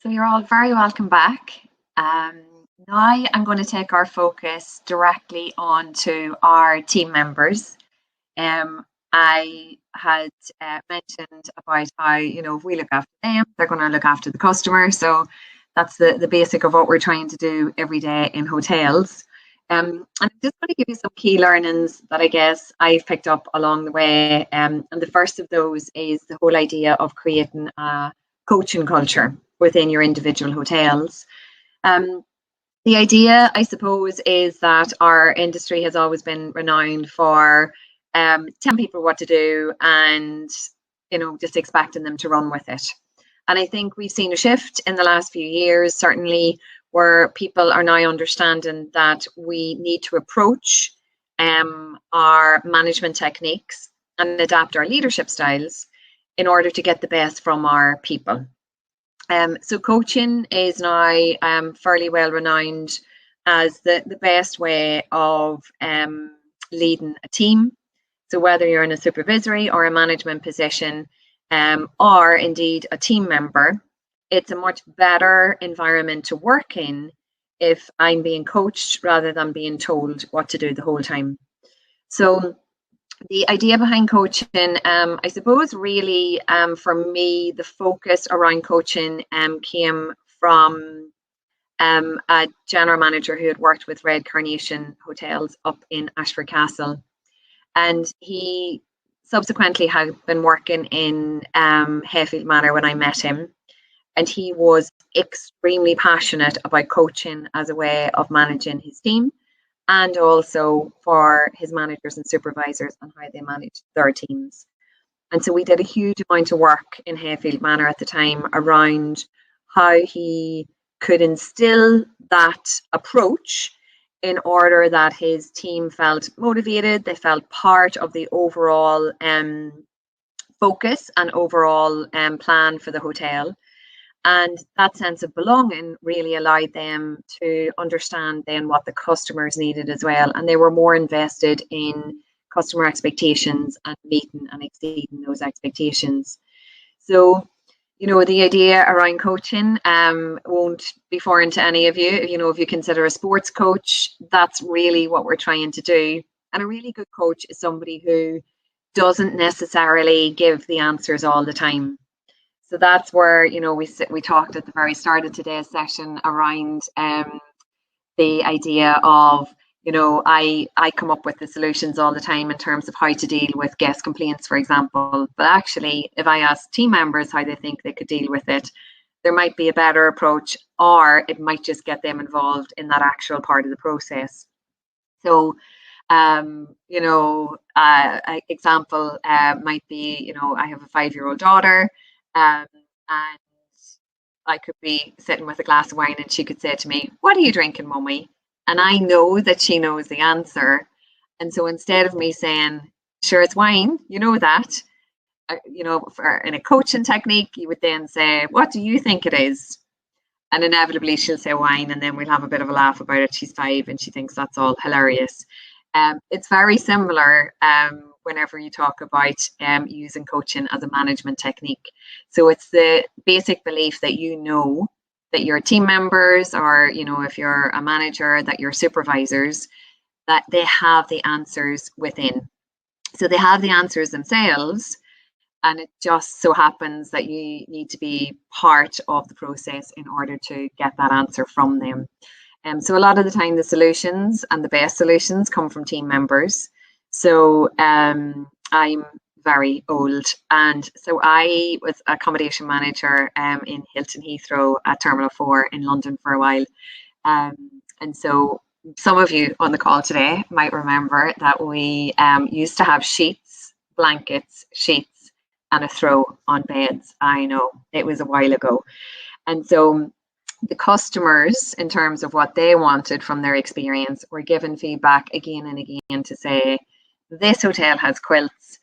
So you're all very welcome back. Now I'm going to take our focus directly onto our team members. I had mentioned about how, if we look after them, they're going to look after the customer. So that's the basic of what we're trying to do every day in hotels. And I'm just going to give you some key learnings that I guess I've picked up along the way. And the first of those is the whole idea of creating a coaching culture within your individual hotels. The idea, I suppose, is that our industry has always been renowned for telling people what to do and, just expecting them to run with it. And I think we've seen a shift in the last few years, certainly, where people are now understanding that we need to approach our management techniques and adapt our leadership styles in order to get the best from our people. So coaching is now fairly well renowned as the best way of leading a team. So whether you're in a supervisory or a management position, or indeed a team member, it's a much better environment to work in if I'm being coached rather than being told what to do the whole time. So the idea behind coaching, I suppose really for me, the focus around coaching came from a general manager who had worked with Red Carnation Hotels up in Ashford Castle. And he subsequently had been working in Hayfield Manor when I met him. And he was extremely passionate about coaching as a way of managing his team, and also for his managers and supervisors on how they manage their teams. And so we did a huge amount of work in Hayfield Manor at the time around how he could instill that approach in order that his team felt motivated, they felt part of the overall focus and overall plan for the hotel. And that sense of belonging really allowed them to understand then what the customers needed as well. And they were more invested in customer expectations and meeting and exceeding those expectations. So, the idea around coaching won't be foreign to any of you. If you consider a sports coach, that's really what we're trying to do. And a really good coach is somebody who doesn't necessarily give the answers all the time. So that's where, we talked at the very start of today's session around the idea of, I come up with the solutions all the time in terms of how to deal with guest complaints, for example. But actually, if I ask team members how they think they could deal with it, there might be a better approach, or it might just get them involved in that actual part of the process. So, example might be, I have a 5-year-old daughter. And I could be sitting with a glass of wine and she could say to me, "What are you drinking, Mummy?" And I know that she knows the answer. And so instead of me saying, "Sure, it's wine, you know that," in a coaching technique, you would then say, "What do you think it is?" And inevitably she'll say wine, and then we'll have a bit of a laugh about it. She's 5 and she thinks that's all hilarious. It's very similar whenever you talk about using coaching as a management technique. So it's the basic belief that that your team members, or if you're a manager, that your supervisors, that they have the answers within. So they have the answers themselves, and it just so happens that you need to be part of the process in order to get that answer from them. So a lot of the time, the solutions and the best solutions come from team members. So I'm very old, and so I was accommodation manager in Hilton Heathrow at Terminal 4 in London for a while. And so some of you on the call today might remember that we used to have sheets, blankets, sheets, and a throw on beds. I know, it was a while ago. And so the customers, in terms of what they wanted from their experience, were given feedback again and again to say, "This hotel has quilts.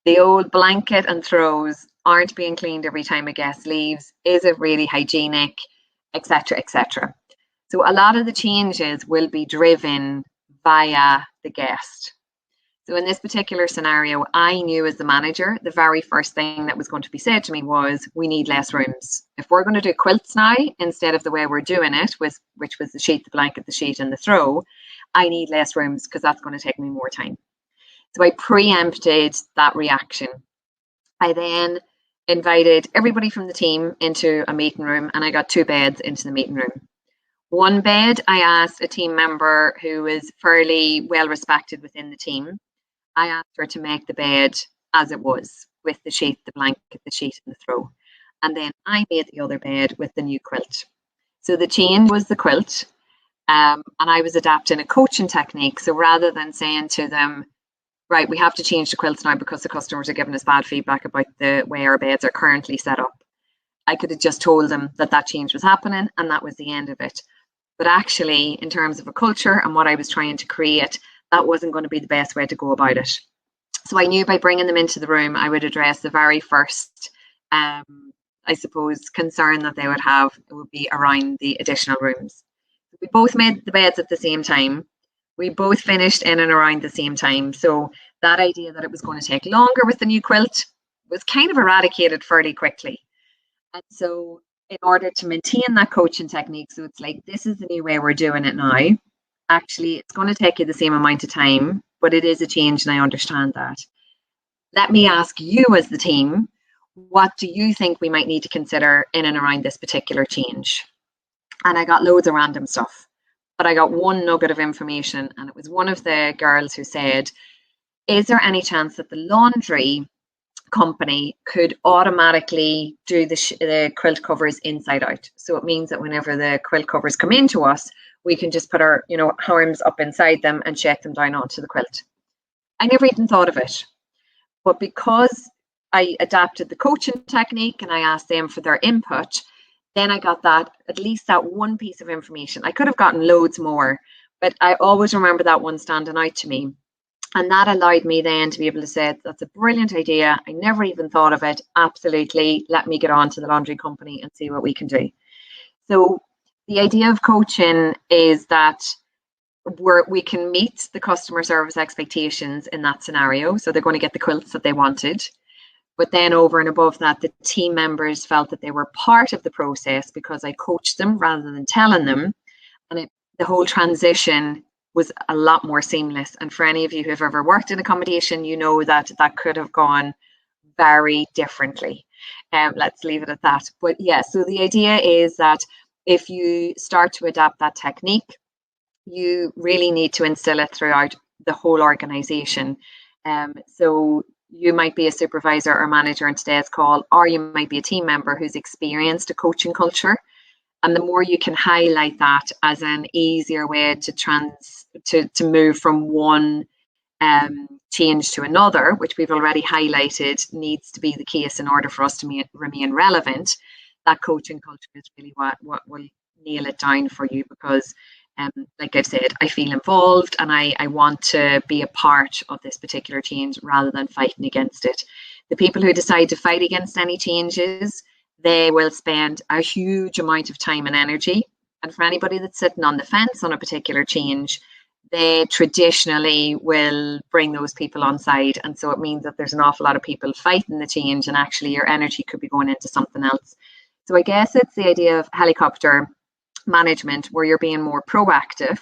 The old blanket and throws aren't being cleaned every time a guest leaves. Is it really hygienic?" Etc., etc. So a lot of the changes will be driven via the guest. So in this particular scenario, I knew as the manager, the very first thing that was going to be said to me was, we need less rooms. If we're going to do quilts now, instead of the way we're doing it, which was the sheet, the blanket, the sheet, and the throw, I need less rooms because that's going to take me more time. So I preempted that reaction. I then invited everybody from the team into a meeting room, and I got 2 beds into the meeting room. One bed, I asked a team member who was fairly well respected within the team. I asked her to make the bed as it was, with the sheet, the blanket, the sheet, and the throw. And then I made the other bed with the new quilt. So the change was the quilt, and I was adapting a coaching technique. So rather than saying to them, right, we have to change the quilts now because the customers are giving us bad feedback about the way our beds are currently set up, I could have just told them that that change was happening and that was the end of it. But actually, in terms of a culture and what I was trying to create, that wasn't going to be the best way to go about it. So I knew by bringing them into the room, I would address the very first, I suppose, concern that they would have. It would be around the additional rooms. We both made the beds at the same time. We both finished in and around the same time. So that idea that it was going to take longer with the new quilt was kind of eradicated fairly quickly. And so in order to maintain that coaching technique, so it's like, this is the new way we're doing it now. Actually, it's going to take you the same amount of time, but it is a change, and I understand that. Let me ask you as the team, what do you think we might need to consider in and around this particular change? And I got loads of random stuff, but I got one nugget of information, and it was one of the girls who said, is there any chance that the laundry company could automatically do the quilt covers inside out? So it means that whenever the quilt covers come into us, we can just put our arms up inside them and shake them down onto the quilt. I never even thought of it, but because I adapted the coaching technique and I asked them for their input, then I got that, at least that one piece of information. I could have gotten loads more, but I always remember that one standing out to me. And that allowed me then to be able to say, that's a brilliant idea. I never even thought of it. Absolutely. Let me get on to the laundry company and see what we can do. So the idea of coaching is that we can meet the customer service expectations in that scenario. So they're going to get the quilts that they wanted. But then over and above that, the team members felt that they were part of the process because I coached them rather than telling them. And the whole transition was a lot more seamless. And for any of you who have ever worked in accommodation, you know that that could have gone very differently. Let's leave it at that. But yeah, so the idea is that if you start to adapt that technique, you really need to instill it throughout the whole organization. So you might be a supervisor or manager in today's call, or you might be a team member who's experienced a coaching culture. And the more you can highlight that as an easier way to move from one change to another, which we've already highlighted needs to be the case in order for us to remain relevant, that coaching culture is really what will nail it down for you. Because like I've said, I feel involved and I want to be a part of this particular change rather than fighting against it. The people who decide to fight against any changes, they will spend a huge amount of time and energy. And for anybody that's sitting on the fence on a particular change, they traditionally will bring those people on side. And so it means that there's an awful lot of people fighting the change, and actually your energy could be going into something else. So I guess it's the idea of helicopter management, where you're being more proactive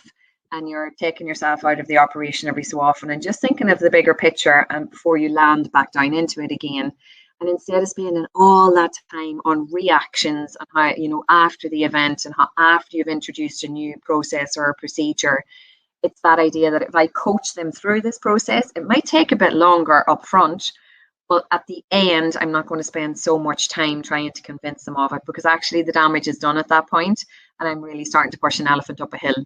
and you're taking yourself out of the operation every so often and just thinking of the bigger picture and before you land back down into it again. And instead of spending all that time on reactions and how, after the event and how after you've introduced a new process or a procedure, it's that idea that if I coach them through this process, it might take a bit longer up front, but at the end, I'm not going to spend so much time trying to convince them of it, because actually the damage is done at that point, and I'm really starting to push an elephant up a hill.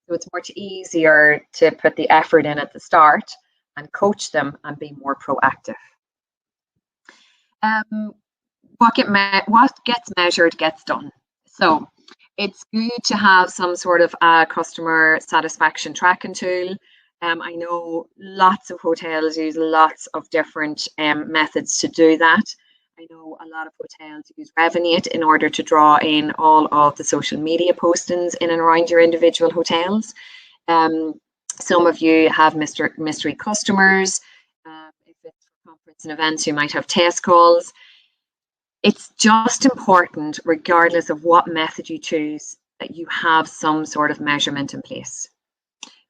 So it's much easier to put the effort in at the start and coach them and be more proactive. What gets measured gets done. So it's good to have some sort of customer satisfaction tracking tool. I know lots of hotels use lots of different methods to do that. I know a lot of hotels use Revenate in order to draw in all of the social media postings in and around your individual hotels. Some of you have mystery customers. If it's for conference and events, you might have test calls. It's just important, regardless of what method you choose, that you have some sort of measurement in place.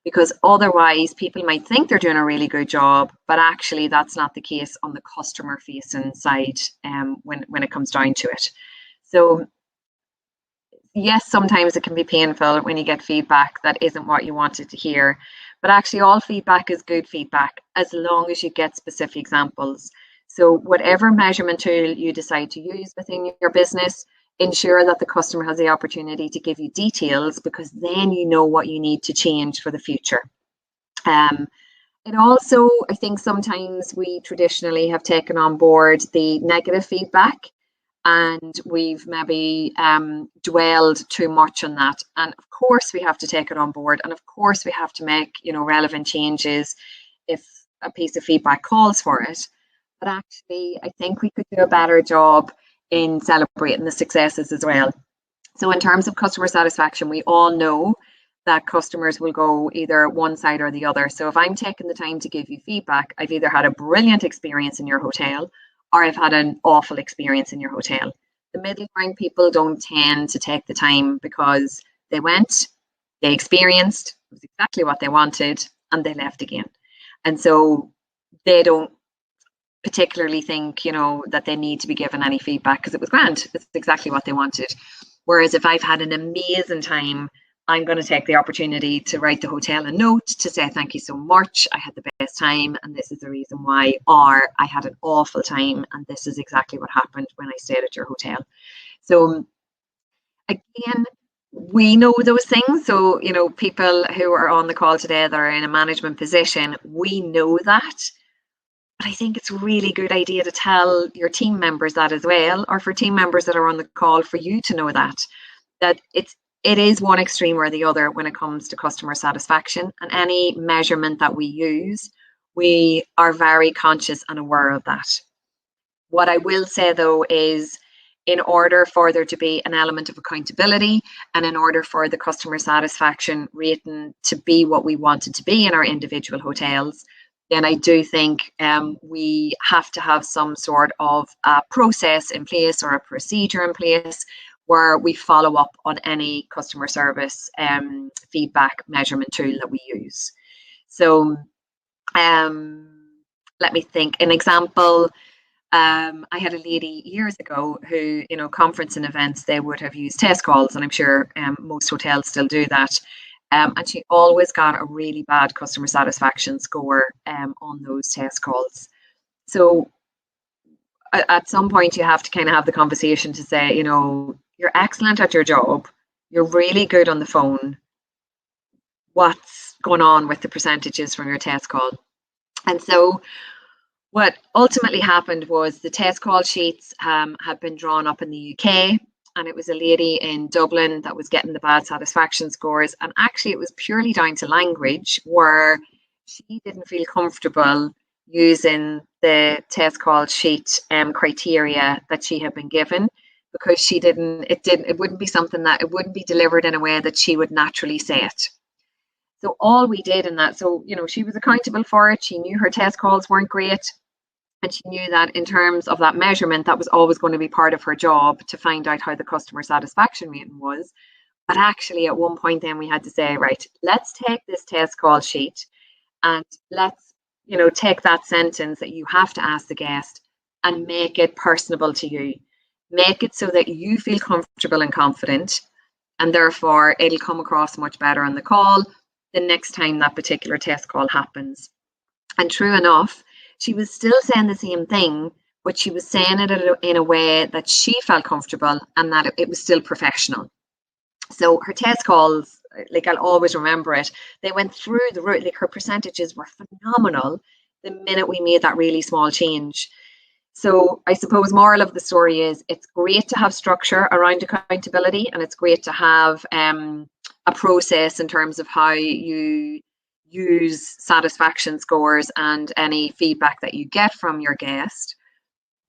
Because otherwise, people might think they're doing a really good job, but actually that's not the case on the customer facing side when it comes down to it. So yes, sometimes it can be painful when you get feedback that isn't what you wanted to hear, but actually all feedback is good feedback as long as you get specific examples. So whatever measurement tool you decide to use within your business, ensure that the customer has the opportunity to give you details, because then you know what you need to change for the future. It also, I think sometimes we traditionally have taken on board the negative feedback, and we've maybe dwelled too much on that. And of course we have to take it on board, and of course we have to make, you know, relevant changes if a piece of feedback calls for it. But actually I think we could do a better job in celebrating the successes as well. So in terms of customer satisfaction, we all know that customers will go either one side or the other. So if I'm taking the time to give you feedback, I've either had a brilliant experience in your hotel or I've had an awful experience in your hotel. The middle ground people don't tend to take the time, because they went, they experienced, it was exactly what they wanted, and they left again. And so they don't particularly think, you know, that they need to be given any feedback because it was grand. It's exactly what they wanted. Whereas if I've had an amazing time, I'm going to take the opportunity to write the hotel a note to say thank you so much, I had the best time and this is the reason why, or I had an awful time and this is exactly what happened when I stayed at your hotel. So again, we know those things. So, you know, people who are on the call today that are in a management position, we know that. But I think it's a really good idea to tell your team members that as well, or for team members that are on the call, for you to know that it is one extreme or the other when it comes to customer satisfaction, and any measurement that we use, we are very conscious and aware of that. What I will say though is, in order for there to be an element of accountability and in order for the customer satisfaction rating to be what we want it to be in our individual hotels, then I do think we have to have some sort of a process in place or a procedure in place where we follow up on any customer service feedback measurement tool that we use. So let me think. An example, I had a lady years ago who, you know, conference and events, they would have used test calls, and I'm sure most hotels still do that. And she always got a really bad customer satisfaction score on those test calls. So at some point you have to kind of have the conversation to say, you know, you're excellent at your job, you're really good on the phone, what's going on with the percentages from your test call? And so what ultimately happened was the test call sheets had been drawn up in the UK, and it was a lady in Dublin that was getting the bad satisfaction scores. And actually it was purely down to language, where she didn't feel comfortable using the test call sheet criteria that she had been given, because it wouldn't be something that, it wouldn't be delivered in a way that she would naturally say it. So all we did in that, so, you know, she was accountable for it. She knew her test calls weren't great. And she knew that in terms of that measurement, that was always going to be part of her job, to find out how the customer satisfaction rating was. But actually at one point then we had to say, right, let's take this test call sheet and let's, you know, take that sentence that you have to ask the guest and make it personable to you. Make it so that you feel comfortable and confident, and therefore it'll come across much better on the call the next time that particular test call happens. And true enough, she was still saying the same thing, but she was saying it in a way that she felt comfortable and that it was still professional. So her test calls, like, I'll always remember it, they went through the roof. Like, her percentages were phenomenal the minute we made that really small change. So I suppose moral of the story is, it's great to have structure around accountability, and it's great to have a process in terms of how you use satisfaction scores and any feedback that you get from your guest.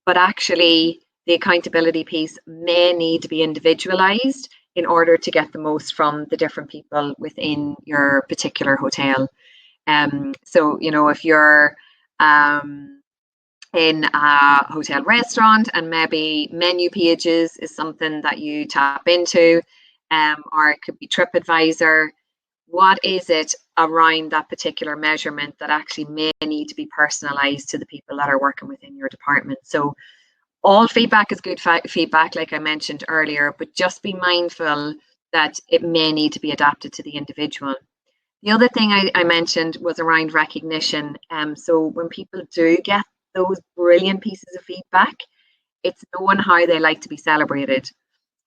But actually the accountability piece may need to be individualized in order to get the most from the different people within your particular hotel. So, you know, if you're in a hotel restaurant and maybe menu pages is something that you tap into, or it could be TripAdvisor, what is it around that particular measurement that actually may need to be personalized to the people that are working within your department? So all feedback is good feedback, like I mentioned earlier, but just be mindful that it may need to be adapted to the individual. The other thing I mentioned was around recognition. So when people do get those brilliant pieces of feedback, it's knowing how they like to be celebrated.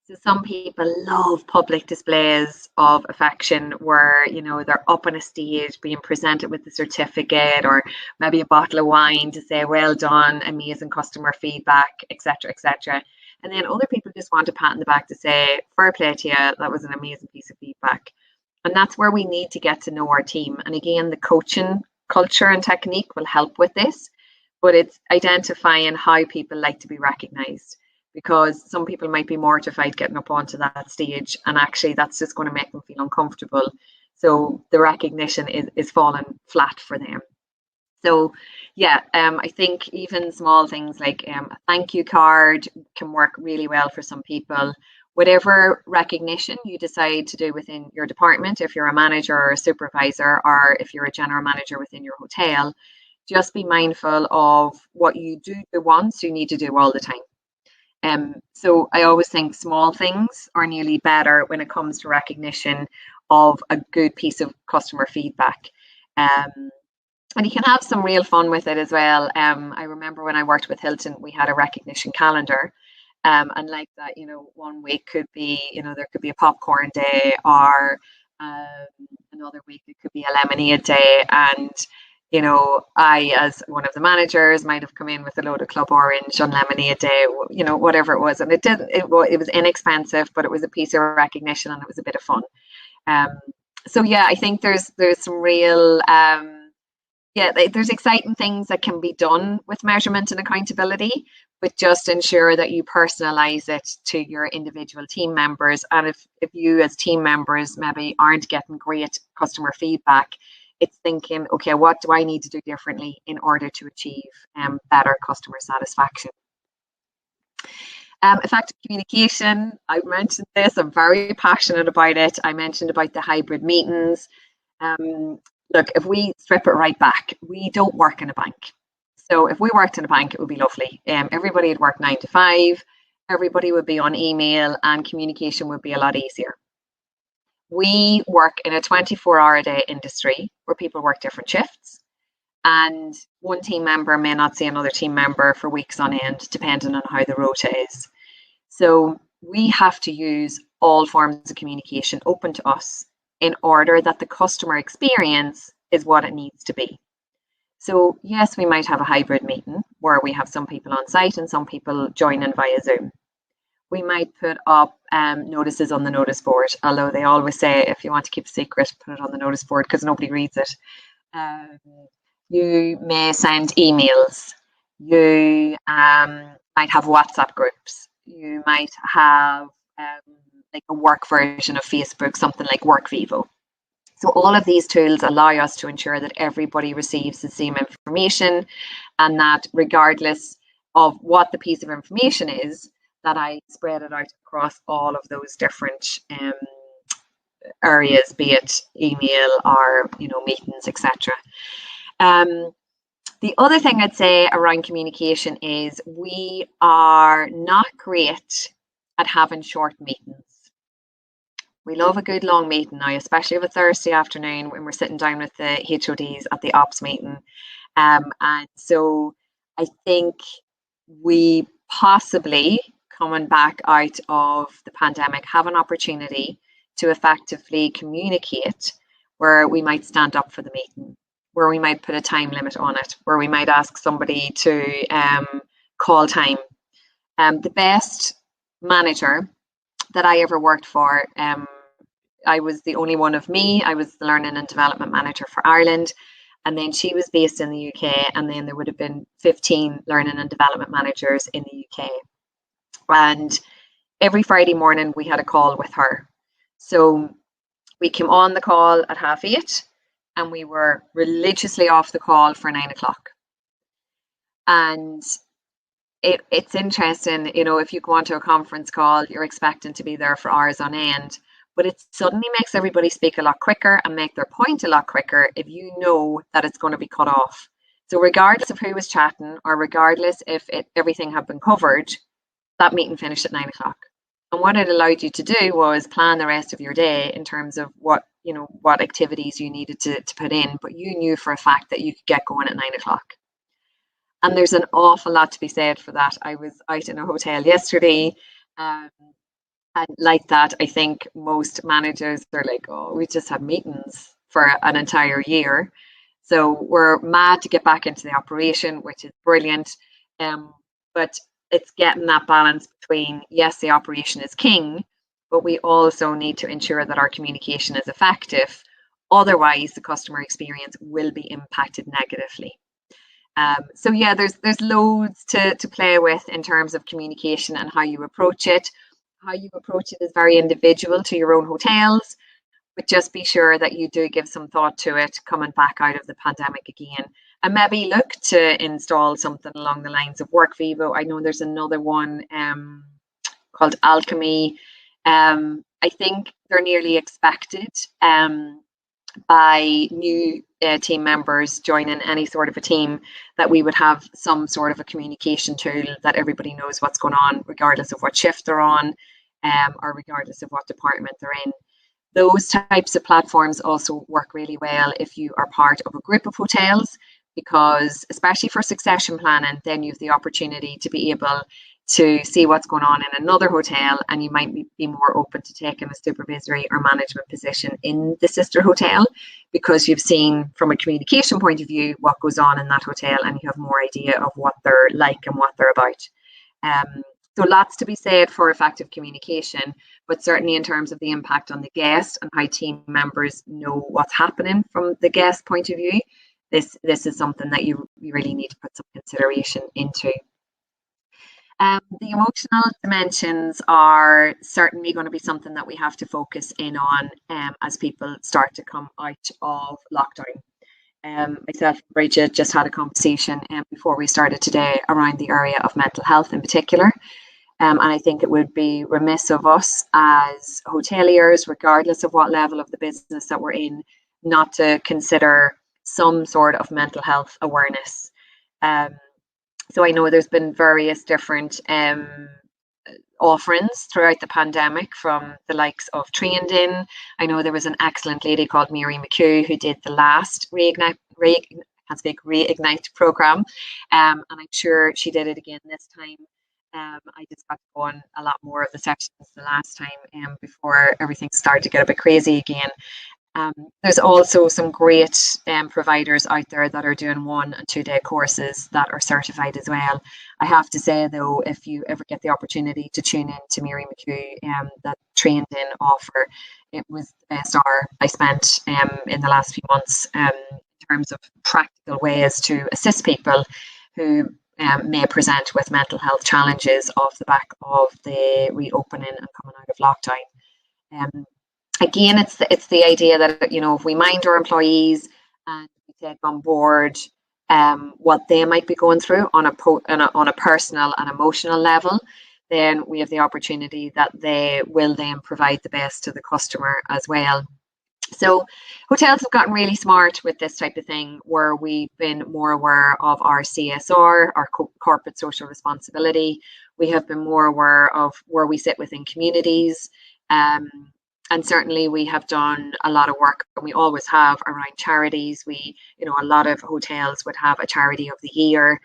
So some people love public displays of affection where, you know, they're up on a stage being presented with the certificate or maybe a bottle of wine to say, well done, amazing customer feedback, etc., etc. And then other people just want a pat on the back to say, fair play to you, that was an amazing piece of feedback. And that's where we need to get to know our team. And again, the coaching culture and technique will help with this, but it's identifying how people like to be recognized, because some people might be mortified getting up onto that stage, and actually that's just going to make them feel uncomfortable. So the recognition is falling flat for them. So yeah, I think even small things like a thank you card can work really well for some people. Whatever recognition you decide to do within your department, if you're a manager or a supervisor, or if you're a general manager within your hotel, just be mindful of what you do once, you need to do all the time. So I always think small things are nearly better when it comes to recognition of a good piece of customer feedback. And you can have some real fun with it as well. I remember when I worked with Hilton, we had a recognition calendar. And like that, you know, one week could be, you know, there could be a popcorn day, or another week it could be a lemonade day. And, you know, I, as one of the managers, might have come in with a load of Club Orange on lemonade day, you know, whatever it was. And it was inexpensive, but it was a piece of recognition and it was a bit of fun. So yeah, I think there's some real there's exciting things that can be done with measurement and accountability, but just ensure that you personalize it to your individual team members. And if you as team members maybe aren't getting great customer feedback, it's thinking, okay, what do I need to do differently in order to achieve better customer satisfaction? Effective communication, I mentioned this, I'm very passionate about it. I mentioned about the hybrid meetings. Look, if we strip it right back, we don't work in a bank. So if we worked in a bank, it would be lovely. Everybody would work 9 to 5, everybody would be on email, and communication would be a lot easier. We work in a 24-hour-a-day industry where people work different shifts, and one team member may not see another team member for weeks on end, depending on how the rota is. So we have to use all forms of communication open to us in order that the customer experience is what it needs to be. So yes, we might have a hybrid meeting where we have some people on site and some people joining via Zoom. We might put up notices on the notice board, although they always say if you want to keep a secret, put it on the notice board because nobody reads it. You may send emails. You might have WhatsApp groups. You might have like a work version of Facebook, something like WorkVivo. So all of these tools allow us to ensure that everybody receives the same information, and that regardless of what the piece of information is, that I spread it out across all of those different areas, be it email or, you know, meetings, etc. The other thing I'd say around communication is we are not great at having short meetings. We love a good long meeting now, especially of a Thursday afternoon when we're sitting down with the HODs at the ops meeting. And so I think we possibly, coming back out of the pandemic, have an opportunity to effectively communicate, where we might stand up for the meeting, where we might put a time limit on it, where we might ask somebody to call time. The best manager that I ever worked for, I was the only one of me. I was the learning and development manager for Ireland, and then she was based in the UK, and then there would have been 15 learning and development managers in the UK. And every Friday morning we had a call with her, So we came on the call at 8:30 and we were religiously off the call for 9 o'clock. And it's interesting, you know, if you go onto a conference call, you're expecting to be there for hours on end, but it suddenly makes everybody speak a lot quicker and make their point a lot quicker if you know that it's going to be cut off. So regardless of who was chatting, or regardless if everything had been covered, that meeting finished at 9 o'clock. And what it allowed you to do was plan the rest of your day in terms of what activities you needed to put in, but you knew for a fact that you could get going at 9 o'clock. And there's an awful lot to be said for that. I was out in a hotel yesterday, and like that, I think most managers are like, oh, we just had meetings for an entire year. So we're mad to get back into the operation, which is brilliant. But it's getting that balance between, yes, the operation is king, but we also need to ensure that our communication is effective. Otherwise, the customer experience will be impacted negatively. So yeah, there's loads to play with in terms of communication and how you approach it. How you approach it is very individual to your own hotels, but just be sure that you do give some thought to it coming back out of the pandemic again. And maybe look to install something along the lines of WorkVivo. I know there's another one called Alchemy. I think they're nearly expected by new team members joining any sort of a team, that we would have some sort of a communication tool that everybody knows what's going on, regardless of what shift they're on, or regardless of what department they're in. Those types of platforms also work really well if you are part of a group of hotels, because especially for succession planning, then you have the opportunity to be able to see what's going on in another hotel, and you might be more open to taking a supervisory or management position in the sister hotel, because you've seen from a communication point of view what goes on in that hotel, and you have more idea of what they're like and what they're about. So lots to be said for effective communication, but certainly in terms of the impact on the guest and how team members know what's happening from the guest point of view, this is something that you really need to put some consideration into. The emotional dimensions are certainly going to be something that we have to focus in on as people start to come out of lockdown. Myself and Bridget just had a conversation before we started today around the area of mental health in particular. And I think it would be remiss of us as hoteliers, regardless of what level of the business that we're in, not to consider some sort of mental health awareness. So I know there's been various different offerings throughout the pandemic from the likes of Trained In. I know there was an excellent lady called Mary McHugh who did the last Reignite program, and I'm sure she did it again this time. I just got to go on a lot more of the sessions the last time before everything started to get a bit crazy again. There's also some great providers out there that are doing 1 and 2 day courses that are certified as well. I have to say though, if you ever get the opportunity to tune in to Mary McHugh, that Trained In offer, it was the best hour I spent in the last few months in terms of practical ways to assist people who may present with mental health challenges off the back of the reopening and coming out of lockdown. Again, it's the idea that, you know, if we mind our employees and we take on board what they might be going through on a personal and emotional level, then we have the opportunity that they will then provide the best to the customer as well. So hotels have gotten really smart with this type of thing, where we've been more aware of our CSR, our corporate social responsibility. We have been more aware of where we sit within communities. And certainly we have done a lot of work, and we always have, around charities. A lot of hotels would have a charity of the year.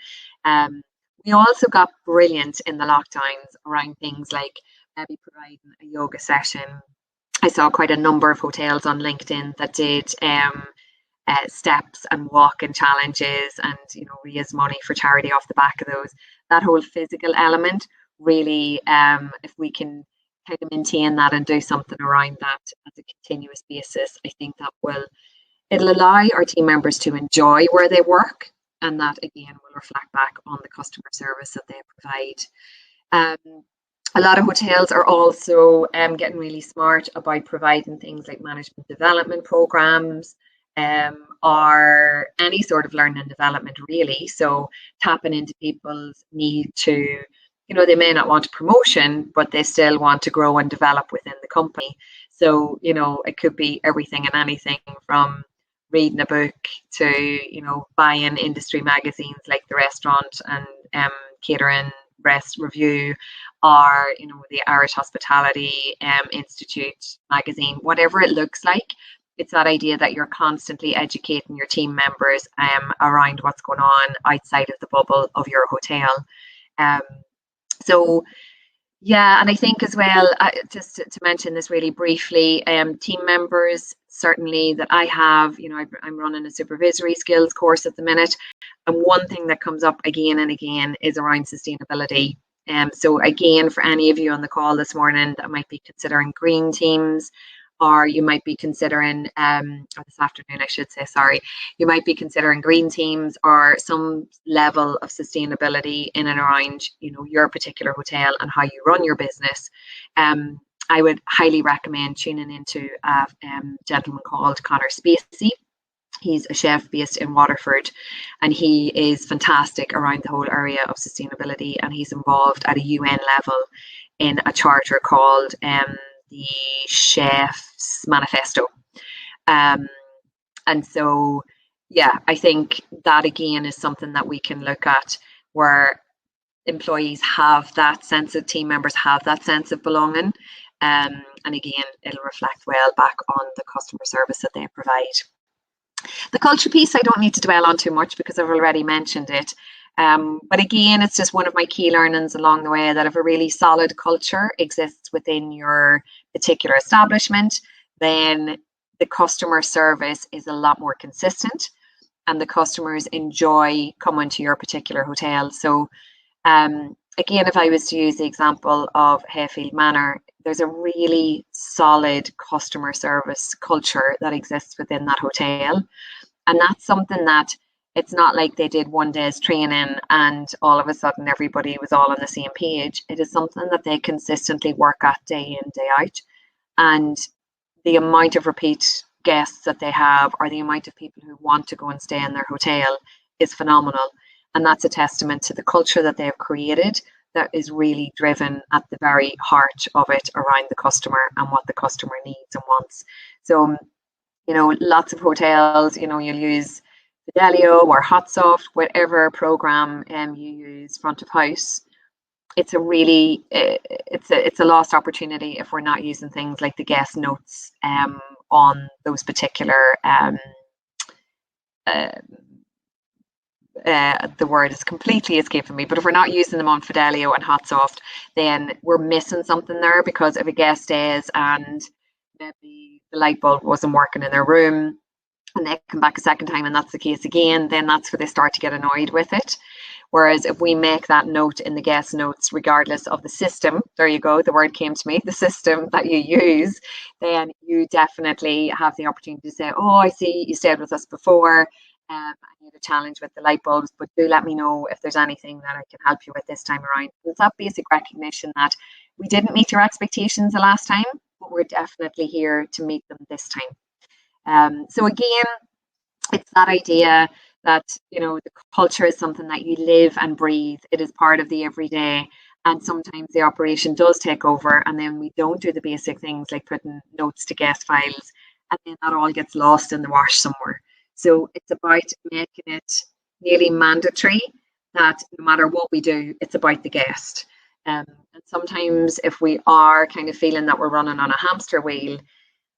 We also got brilliant in the lockdowns around things like maybe providing a yoga session. I saw quite a number of hotels on LinkedIn that did steps and walking challenges, and raise money for charity off the back of those. That whole physical element, really, if we can kind of maintain that and do something around that as a continuous basis, I think that it'll allow our team members to enjoy where they work, and that again will reflect back on the customer service that they provide. A lot of hotels are also getting really smart about providing things like management development programs, or any sort of learning and development, really. So tapping into people's need to, they may not want a promotion, but they still want to grow and develop within the company. So, it could be everything and anything from reading a book to, buying industry magazines like the Restaurant and Catering Rest Review, or the Irish Hospitality Institute magazine, whatever it looks like. It's that idea that you're constantly educating your team members around what's going on outside of the bubble of your hotel. So yeah, and I think as well, just to mention this really briefly, team members certainly that I have, I'm running a supervisory skills course at the minute, and one thing that comes up again and again is around sustainability. So again, for any of you on the call this morning that might be considering green teams, or you might be considering, or this afternoon, I should say, sorry, you might be considering green teams or some level of sustainability in and around, your particular hotel and how you run your business. I would highly recommend tuning into a gentleman called Connor Spacey. He's a chef based in Waterford, and he is fantastic around the whole area of sustainability, and he's involved at a UN level in a charter called the Chef's Manifesto. And so, yeah, I think that again is something that we can look at, where employees have that sense of, team members have that sense of belonging. And again, it'll reflect well back on the customer service that they provide. The culture piece, I don't need to dwell on too much because I've already mentioned it. But again, it's just one of my key learnings along the way, that if a really solid culture exists within your particular establishment, then the customer service is a lot more consistent and the customers enjoy coming to your particular hotel. So again, if I was to use the example of Hayfield Manor, there's a really solid customer service culture that exists within that hotel. And that's something that, it's not like they did one day's training and all of a sudden everybody was all on the same page. It is something that they consistently work at day in, day out. And the amount of repeat guests that they have, or the amount of people who want to go and stay in their hotel, is phenomenal. And that's a testament to the culture that they have created, that is really driven at the very heart of it around the customer and what the customer needs and wants. So, lots of hotels, you'll use Fidelio or HotSoft, whatever program you use front of house. It's a really, it's a lost opportunity if we're not using things like the guest notes on those particular, the word is completely escaping me, but if we're not using them on Fidelio and HotSoft, then we're missing something there, because if a guest stays and maybe the light bulb wasn't working in their room, and they come back a second time and that's the case again, then that's where they start to get annoyed with it. Whereas if we make that note in the guest notes, regardless of the system, there you go, the word came to me, the system that you use, then you definitely have the opportunity to say, oh, I see you stayed with us before, I need a challenge with the light bulbs, but do let me know if there's anything that I can help you with this time around. It's that basic recognition that we didn't meet your expectations the last time, but we're definitely here to meet them this time. So again, it's that idea that, the culture is something that you live and breathe. It is part of the everyday. And sometimes the operation does take over, and then we don't do the basic things like putting notes to guest files, and then that all gets lost in the wash somewhere. So it's about making it nearly mandatory that no matter what we do, it's about the guest. And sometimes if we are kind of feeling that we're running on a hamster wheel,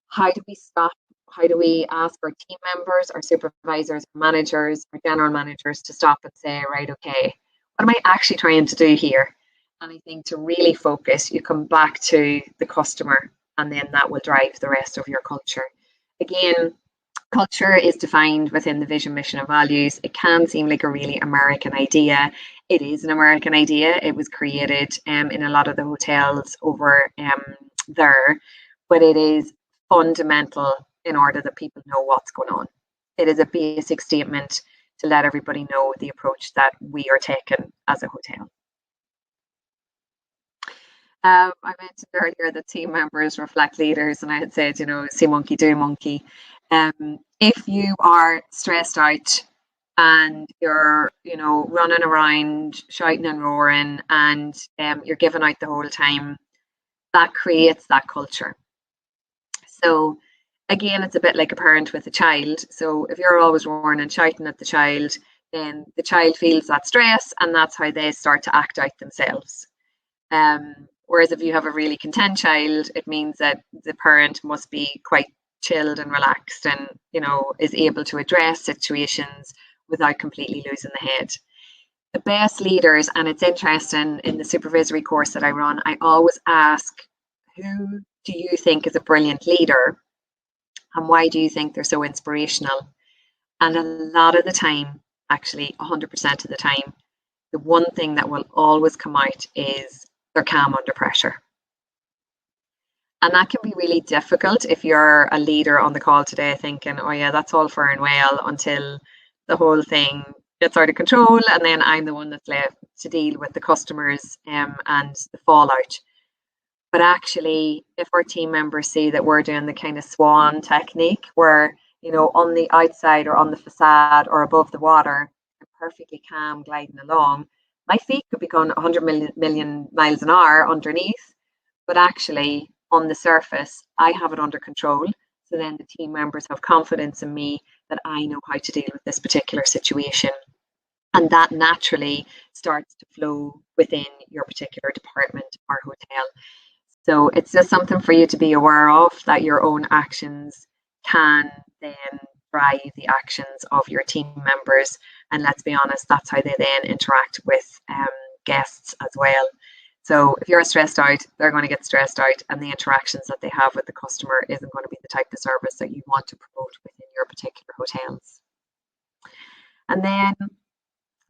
how do we stop? How do we ask our team members, our supervisors, our managers, our general managers to stop and say, right, okay, what am I actually trying to do here? And I think to really focus, you come back to the customer, and then that will drive the rest of your culture. Again, culture is defined within the vision, mission, and values. It can seem like a really American idea. It is an American idea. It was created in a lot of the hotels over there, but it is fundamental in order that people know what's going on. It is a basic statement to let everybody know the approach that we are taking as a hotel. I mentioned earlier that team members reflect leaders, and I had said, see monkey, do monkey. If you are stressed out and you're, running around, shouting and roaring, and you're giving out the whole time, that creates that culture. So again, it's a bit like a parent with a child. So if you're always roaring and shouting at the child, then the child feels that stress, and that's how they start to act out themselves. Whereas if you have a really content child, it means that the parent must be quite chilled and relaxed, and is able to address situations without completely losing the head. The best leaders, and it's interesting, in the supervisory course that I run, I always ask, who do you think is a brilliant leader, and why do you think they're so inspirational? And a lot of the time, actually 100% of the time, the one thing that will always come out is they're calm under pressure. And that can be really difficult if you're a leader on the call today thinking, oh yeah, that's all fair and well, until the whole thing gets out of control, and then I'm the one that's left to deal with the customers and the fallout. But actually, if our team members see that we're doing the kind of swan technique where, on the outside or on the facade or above the water, I'm perfectly calm gliding along, my feet could be going 100 million miles an hour underneath, but actually on the surface, I have it under control. So then the team members have confidence in me that I know how to deal with this particular situation. And that naturally starts to flow within your particular department or hotel. So it's just something for you to be aware of, that your own actions can then drive the actions of your team members. And let's be honest, that's how they then interact with guests as well. So if you're stressed out, they're going to get stressed out, and the interactions that they have with the customer isn't going to be the type of service that you want to promote within your particular hotels. And then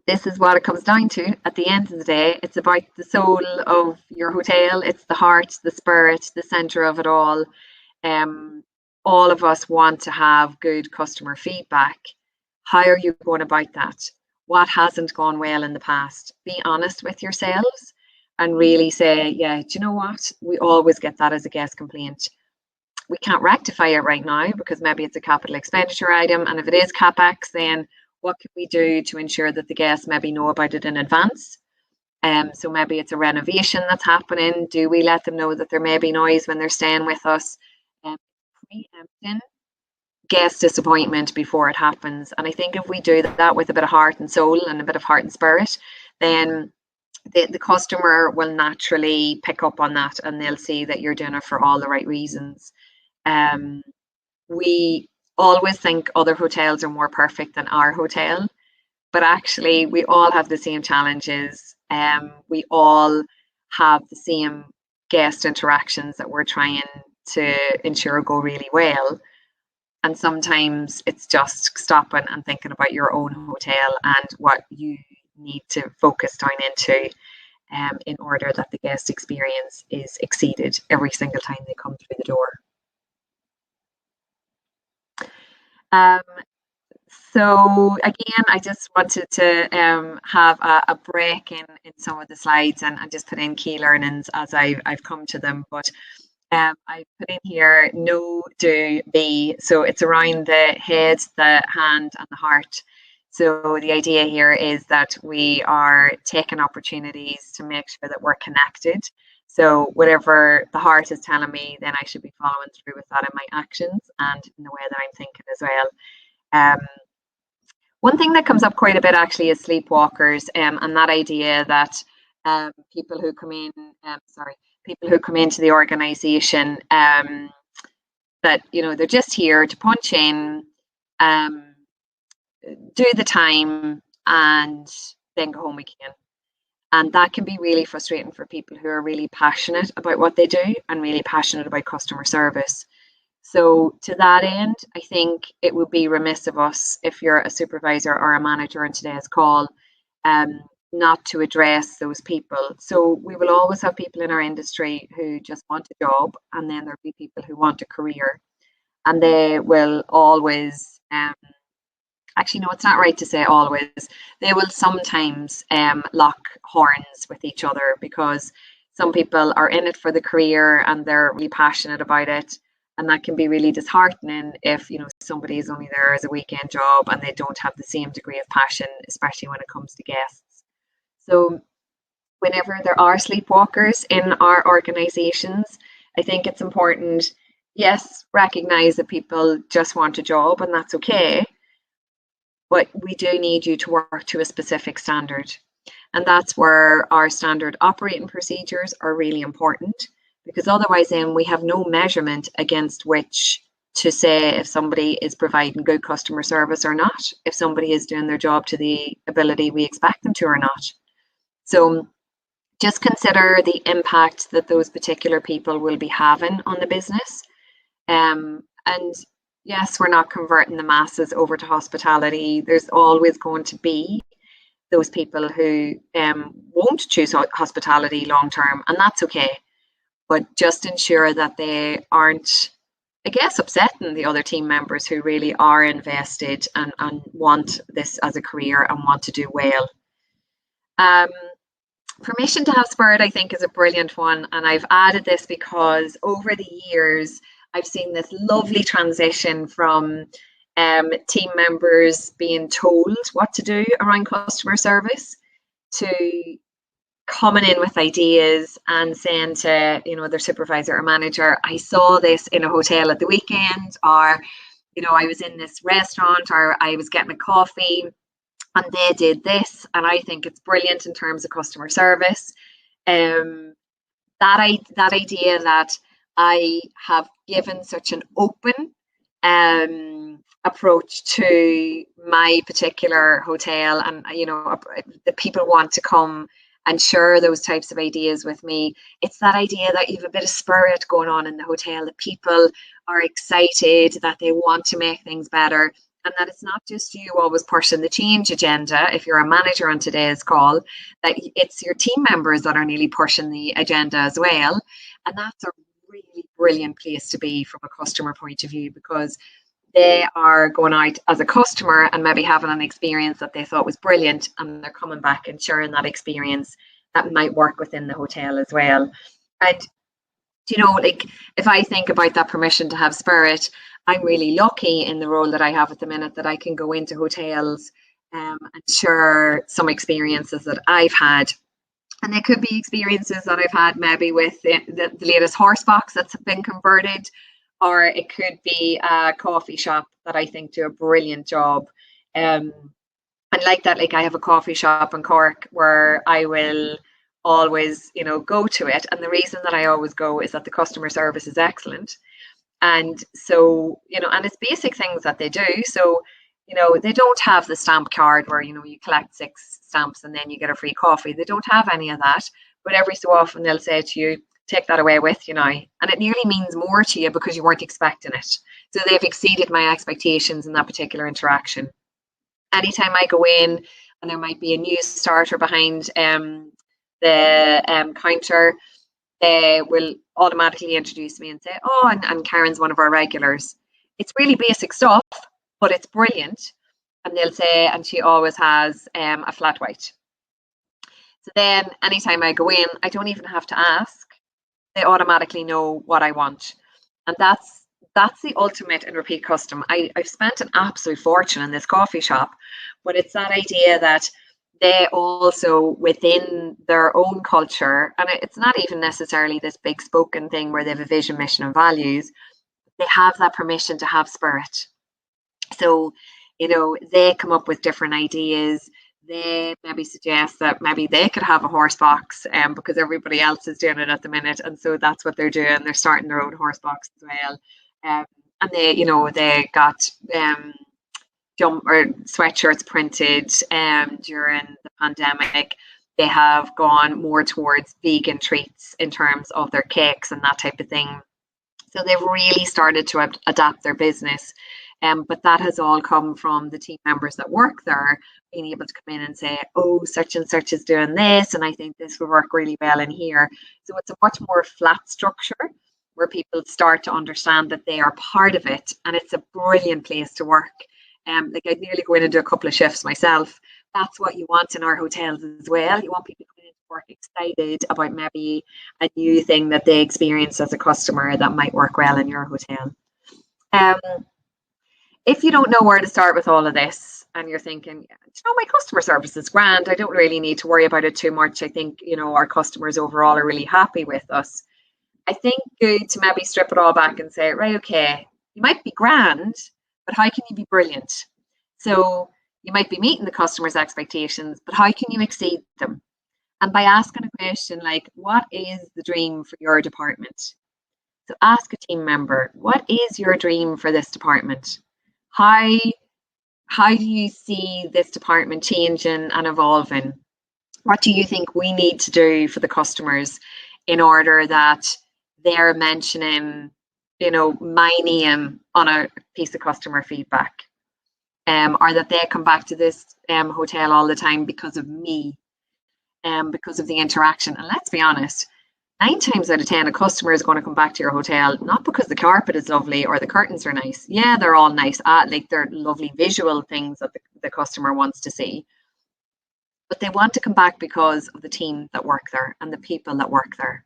this is what it comes down to. At the end of the day, it's about the soul of your hotel. It's the heart, the spirit, the center of it all. All of us want to have good customer feedback. How are you going about that? What hasn't gone well in the past? Be honest with yourselves and really say, yeah, do you know what? We always get that as a guest complaint. We can't rectify it right now because maybe it's a capital expenditure item. And if it is CapEx, then what can we do to ensure that the guests maybe know about it in advance? So maybe it's a renovation that's happening. Do we let them know that there may be noise when they're staying with us? Preempting guest disappointment before it happens. And I think if we do that with a bit of heart and soul and a bit of heart and spirit, then the customer will naturally pick up on that, and they'll see that you're doing it for all the right reasons. We always think other hotels are more perfect than our hotel, but actually we all have the same challenges. We all have the same guest interactions that we're trying to ensure go really well. And sometimes it's just stopping and thinking about your own hotel and what you need to focus down into in order that the guest experience is exceeded every single time they come through the door. So again, I just wanted to have a break in some of the slides and just put in key learnings as I've come to them. But I put in here know, do, be. So it's around the head, the hand, and the heart. So the idea here is that we are taking opportunities to make sure that we're connected. So whatever the heart is telling me, then I should be following through with that in my actions and in the way that I'm thinking as well. One thing that comes up quite a bit actually is sleepwalkers, and that idea that people who come into the organization, that they're just here to punch in, do the time, and then go home again. And that can be really frustrating for people who are really passionate about what they do and really passionate about customer service. So to that end, I think it would be remiss of us, if you're a supervisor or a manager on today's call, not to address those people. So we will always have people in our industry who just want a job, and then there'll be people who want a career, and they will always, actually no, it's not right to say always, they will sometimes lock horns with each other, because Some people are in it for the career and they're really passionate about it. And that can be really disheartening if, somebody is only there as a weekend job and they don't have the same degree of passion, especially when it comes to guests. So whenever there are sleepwalkers in our organizations, I think it's important, yes, recognize that people just want a job and that's okay. But we do need you to work to a specific standard. And that's where our standard operating procedures are really important, because otherwise then we have no measurement against which to say if somebody is providing good customer service or not, if somebody is doing their job to the ability we expect them to or not. So just consider the impact that those particular people will be having on the business. And yes, we're not converting the masses over to hospitality. There's always going to be those people who won't choose hospitality long term, and that's okay. But just ensure that they aren't, I guess, upsetting the other team members who really are invested and want this as a career and want to do well. Permission to have spirit, I think, is a brilliant one. And I've added this because over the years, I've seen this lovely transition from team members being told what to do around customer service to coming in with ideas and saying to their supervisor or manager, I saw this in a hotel at the weekend, or I was in this restaurant, or I was getting a coffee and they did this and I think it's brilliant in terms of customer service. That idea that I have given such an open approach to my particular hotel, and the people want to come and share those types of ideas with me. It's that idea that you have a bit of spirit going on in the hotel, that people are excited, that they want to make things better, and that it's not just you always pushing the change agenda. If you're a manager on today's call, that it's your team members that are nearly pushing the agenda as well. And that's a really brilliant place to be from a customer point of view, because they are going out as a customer and maybe having an experience that they thought was brilliant, and they're coming back and sharing that experience that might work within the hotel as well. And like, if I think about that permission to have spirit, I'm really lucky in the role that I have at the minute that I can go into hotels and share some experiences that I've had. And it could be experiences that I've had maybe with the latest horse box that's been converted, or it could be a coffee shop that I think do a brilliant job. And like that, like I have a coffee shop in Cork where I will always, go to it. And the reason that I always go is that the customer service is excellent. And so, and it's basic things that they do. So, they don't have the stamp card where, you collect 6 stamps and then you get a free coffee. They don't have any of that. But every so often they'll say to you, take that away with you now. And it nearly means more to you because you weren't expecting it. So they've exceeded my expectations in that particular interaction. Anytime I go in and there might be a new starter behind the counter, they will automatically introduce me and say, oh, and Karen's one of our regulars. It's really basic stuff, but it's brilliant. And they'll say, and she always has a flat white. So then anytime I go in, I don't even have to ask. They automatically know what I want. And that's the ultimate in repeat custom. I've spent an absolute fortune in this coffee shop, but it's that idea that they also, within their own culture, and it's not even necessarily this big spoken thing where they have a vision, mission and values, they have that permission to have spirit. So, they come up with different ideas. They maybe suggest that maybe they could have a horse box because everybody else is doing it at the minute. And so that's what they're doing. They're starting their own horse box as well. And they got sweatshirts printed during the pandemic. They have gone more towards vegan treats in terms of their cakes and that type of thing. So they've really started to adapt their business. But that has all come from the team members that work there being able to come in and say, oh, such and such is doing this, and I think this will work really well in here. So it's a much more flat structure where people start to understand that they are part of it, and it's a brilliant place to work. Like I'd nearly go in and do a couple of shifts myself. That's what you want in our hotels as well. You want people coming in to work excited about maybe a new thing that they experience as a customer that might work well in your hotel. Um, if you don't know where to start with all of this and you're thinking, my customer service is grand, I don't really need to worry about it too much. I think, our customers overall are really happy with us. I think good to maybe strip it all back and say, right, okay, you might be grand, but how can you be brilliant? So you might be meeting the customer's expectations, but how can you exceed them? And by asking a question like, what is the dream for your department? So ask a team member, what is your dream for this department? How do you see this department changing and evolving? What do you think we need to do for the customers in order that they're mentioning, my name on a piece of customer feedback, or that they come back to this hotel all the time because of me, because of the interaction. And let's be honest, 9 times out of 10, a customer is going to come back to your hotel not because the carpet is lovely or the curtains are nice. Yeah, they're all nice, like they're lovely visual things that the customer wants to see. But they want to come back because of the team that work there and the people that work there.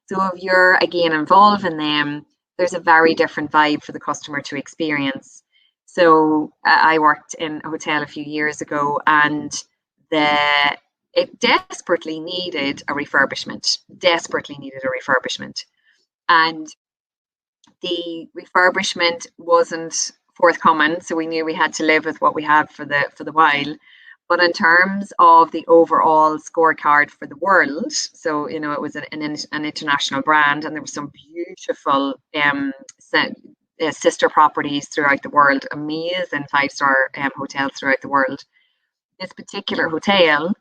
So if you're, again, involving them, there's a very different vibe for the customer to experience. So I worked in a hotel a few years ago, and it desperately needed a refurbishment, And the refurbishment wasn't forthcoming, so we knew we had to live with what we had for the while. But in terms of the overall scorecard for the world, so it was an international brand, and there were some beautiful sister properties throughout the world, amazing 5-star hotels throughout the world. This particular hotel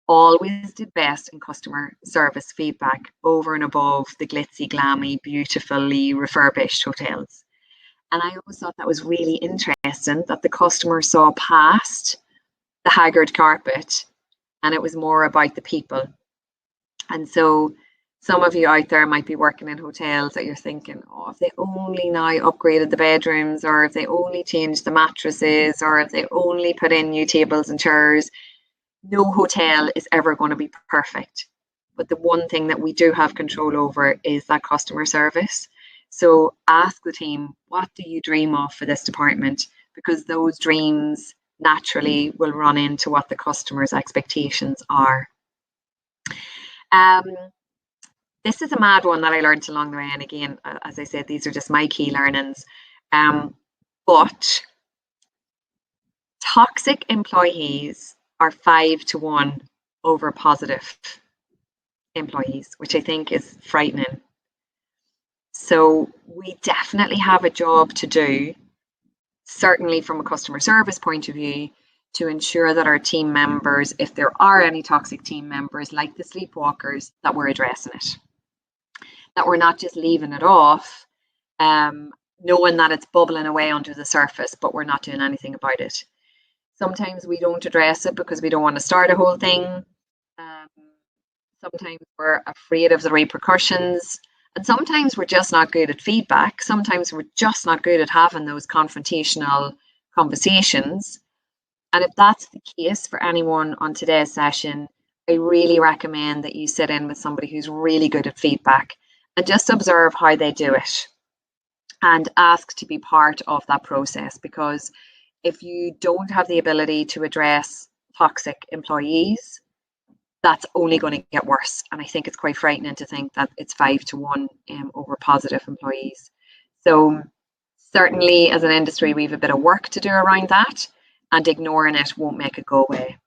always did best in customer service feedback over and above the glitzy, glammy, beautifully refurbished hotels. And I always thought that was really interesting, that the customer saw past the haggard carpet and it was more about the people. And so some of you out there might be working in hotels that you're thinking, if they only now upgraded the bedrooms, or if they only changed the mattresses, or if they only put in new tables and chairs. No hotel is ever going to be perfect. But the one thing that we do have control over is that customer service. So ask the team, what do you dream of for this department? Because those dreams naturally will run into what the customer's expectations are. This is a mad one that I learned along the way. And again, as I said, these are just my key learnings. But toxic employees are 5-to-1 over positive employees, which I think is frightening. So we definitely have a job to do, certainly from a customer service point of view, to ensure that our team members, if there are any toxic team members like the sleepwalkers, that we're addressing it. That we're not just leaving it off, knowing that it's bubbling away under the surface, but we're not doing anything about it. Sometimes we don't address it because we don't want to start a whole thing. Sometimes we're afraid of the repercussions. And sometimes we're just not good at feedback. Sometimes we're just not good at having those confrontational conversations. And if that's the case for anyone on today's session, I really recommend that you sit in with somebody who's really good at feedback and just observe how they do it and ask to be part of that process. Because if you don't have the ability to address toxic employees, that's only going to get worse. And I think it's quite frightening to think that it's 5-to-1 over positive employees. So certainly as an industry, we have a bit of work to do around that, and ignoring it won't make it go away.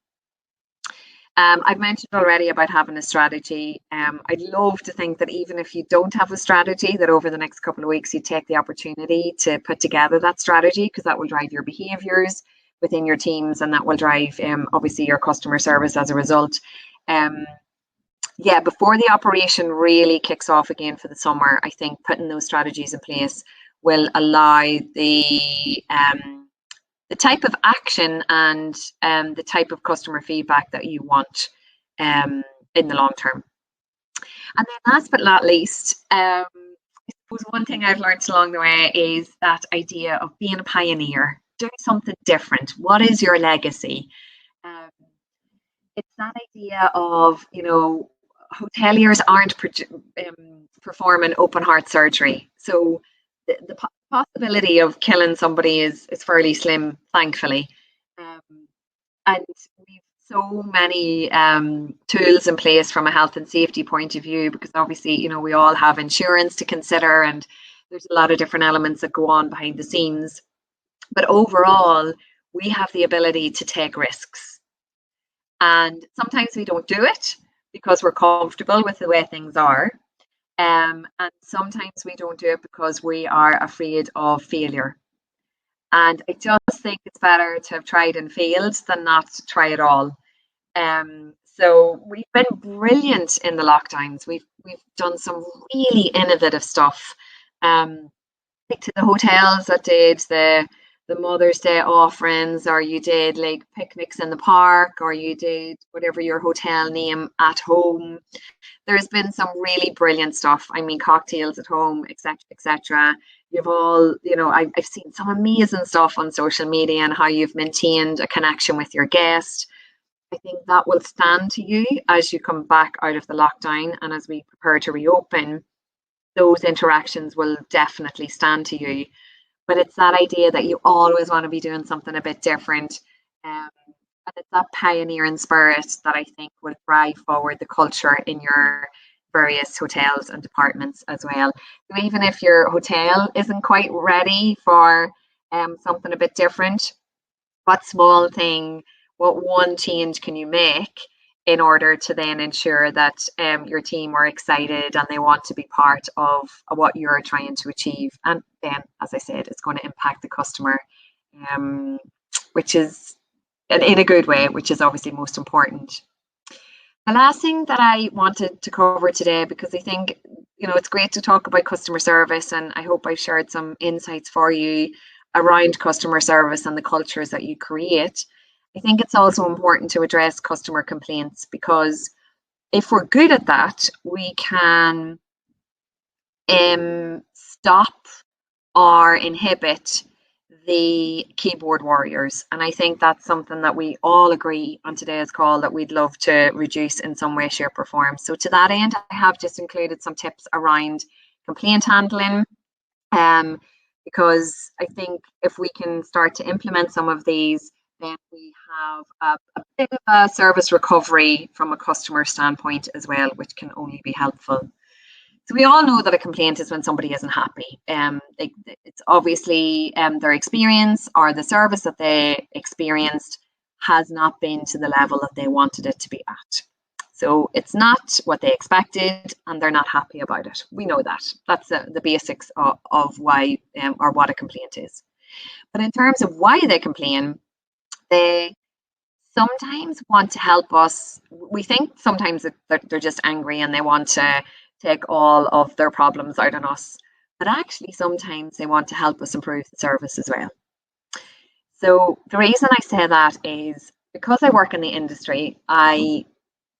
I've mentioned already about having a strategy. I'd love to think that even if you don't have a strategy, that over the next couple of weeks, you take the opportunity to put together that strategy, because that will drive your behaviours within your teams, and that will drive obviously your customer service as a result. Before the operation really kicks off again for the summer, I think putting those strategies in place will allow the type of action and the type of customer feedback that you want in the long term. And then last but not least, I suppose one thing I've learned along the way is that idea of being a pioneer, doing something different. What is your legacy? it's that idea of, hoteliers aren't performing open heart surgery. So the possibility of killing somebody is fairly slim, thankfully. Um, and we've so many tools in place from a health and safety point of view, because obviously, we all have insurance to consider, and there's a lot of different elements that go on behind the scenes. But overall, we have the ability to take risks. And sometimes we don't do it because we're comfortable with the way things are. And sometimes we don't do it because we are afraid of failure. And I just think it's better to have tried and failed than not to try at all. So we've been brilliant in the lockdowns. We've done some really innovative stuff. Like to the hotels that did the Mother's Day offerings, or you did like picnics in the park, or you did whatever your hotel name at home. There's been some really brilliant stuff. I mean, cocktails at home, etc., etc. You've all, I've seen some amazing stuff on social media and how you've maintained a connection with your guest. I think that will stand to you as you come back out of the lockdown, and as we prepare to reopen, those interactions will definitely stand to you. But it's that idea that you always want to be doing something a bit different. And it's that pioneering spirit that I think will drive forward the culture in your various hotels and departments as well. So even if your hotel isn't quite ready for something a bit different, what small thing, what one change can you make in order to then ensure that your team are excited and they want to be part of what you're trying to achieve? And then, as I said, it's going to impact the customer, which is in a good way, which is obviously most important. The last thing that I wanted to cover today, because I think, it's great to talk about customer service, and I hope I've shared some insights for you around customer service and the cultures that you create. I think it's also important to address customer complaints, because if we're good at that, we can stop or inhibit the keyboard warriors. And I think that's something that we all agree on today's call that we'd love to reduce in some way, shape, or form. So to that end, I have just included some tips around complaint handling, because I think if we can start to implement some of these, then we have a bit of a service recovery from a customer standpoint as well, which can only be helpful. So we all know that a complaint is when somebody isn't happy. It's obviously their experience or the service that they experienced has not been to the level that they wanted it to be at. So it's not what they expected, and they're not happy about it. We know that. That's the basics of why or what a complaint is. But in terms of why they complain, they sometimes want to help us. We think sometimes that they're just angry and they want to take all of their problems out on us. But actually, sometimes they want to help us improve the service as well. So the reason I say that is because I work in the industry, I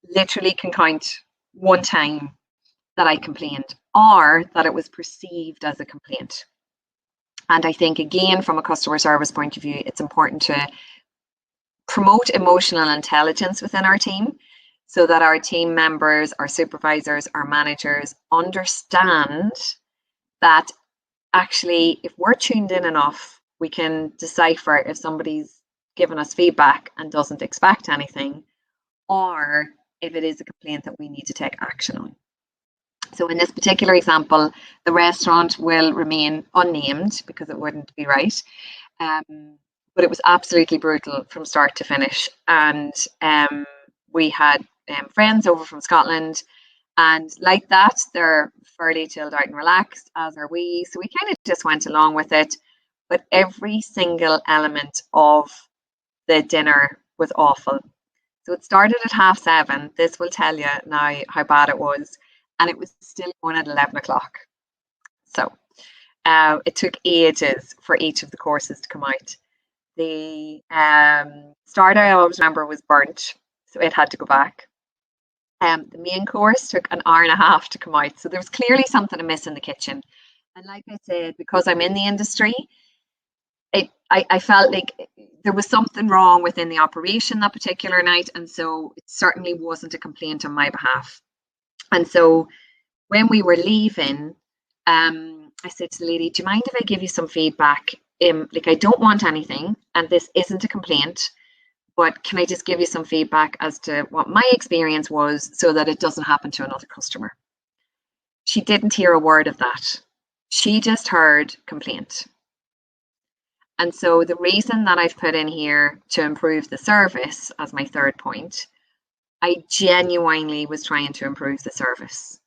literally can count one time that I complained or that it was perceived as a complaint. And I think, again, from a customer service point of view, it's important to promote emotional intelligence within our team so that our team members, our supervisors, our managers understand that actually, if we're tuned in enough, we can decipher if somebody's given us feedback and doesn't expect anything, or if it is a complaint that we need to take action on. So in this particular example, the restaurant will remain unnamed because it wouldn't be right. But it was absolutely brutal from start to finish. And we had friends over from Scotland. And like that, they're fairly chilled out and relaxed, as are we. So we kind of just went along with it. But every single element of the dinner was awful. So it started at 7:30. This will tell you now how bad it was. And it was still going at 11 o'clock. So it took ages for each of the courses to come out. The starter, I always remember, was burnt, so it had to go back. The main course took an hour and a half to come out, so there was clearly something amiss in the kitchen. And like I said, because I'm in the industry, I felt like there was something wrong within the operation that particular night, and so it certainly wasn't a complaint on my behalf. And so when we were leaving, I said to the lady, do you mind if I give you some feedback? Like, I don't want anything, and this isn't a complaint, but can I just give you some feedback as to what my experience was so that it doesn't happen to another customer? She didn't hear a word of that. She just heard complaint. And so the reason that I've put in here to improve the service as my third point, I genuinely was trying to improve the service.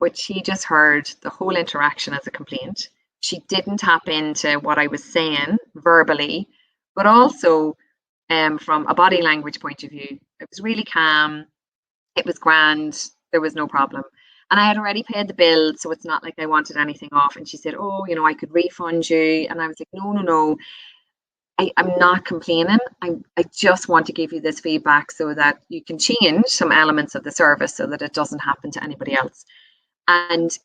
But she just heard the whole interaction as a complaint. She didn't tap into what I was saying verbally, but also from a body language point of view. It was really calm. It was grand. There was no problem. And I had already paid the bill, so it's not like I wanted anything off. And she said, oh, you know, I could refund you. And I was like, no. I'm not complaining. I just want to give you this feedback so that you can change some elements of the service so that it doesn't happen to anybody else. And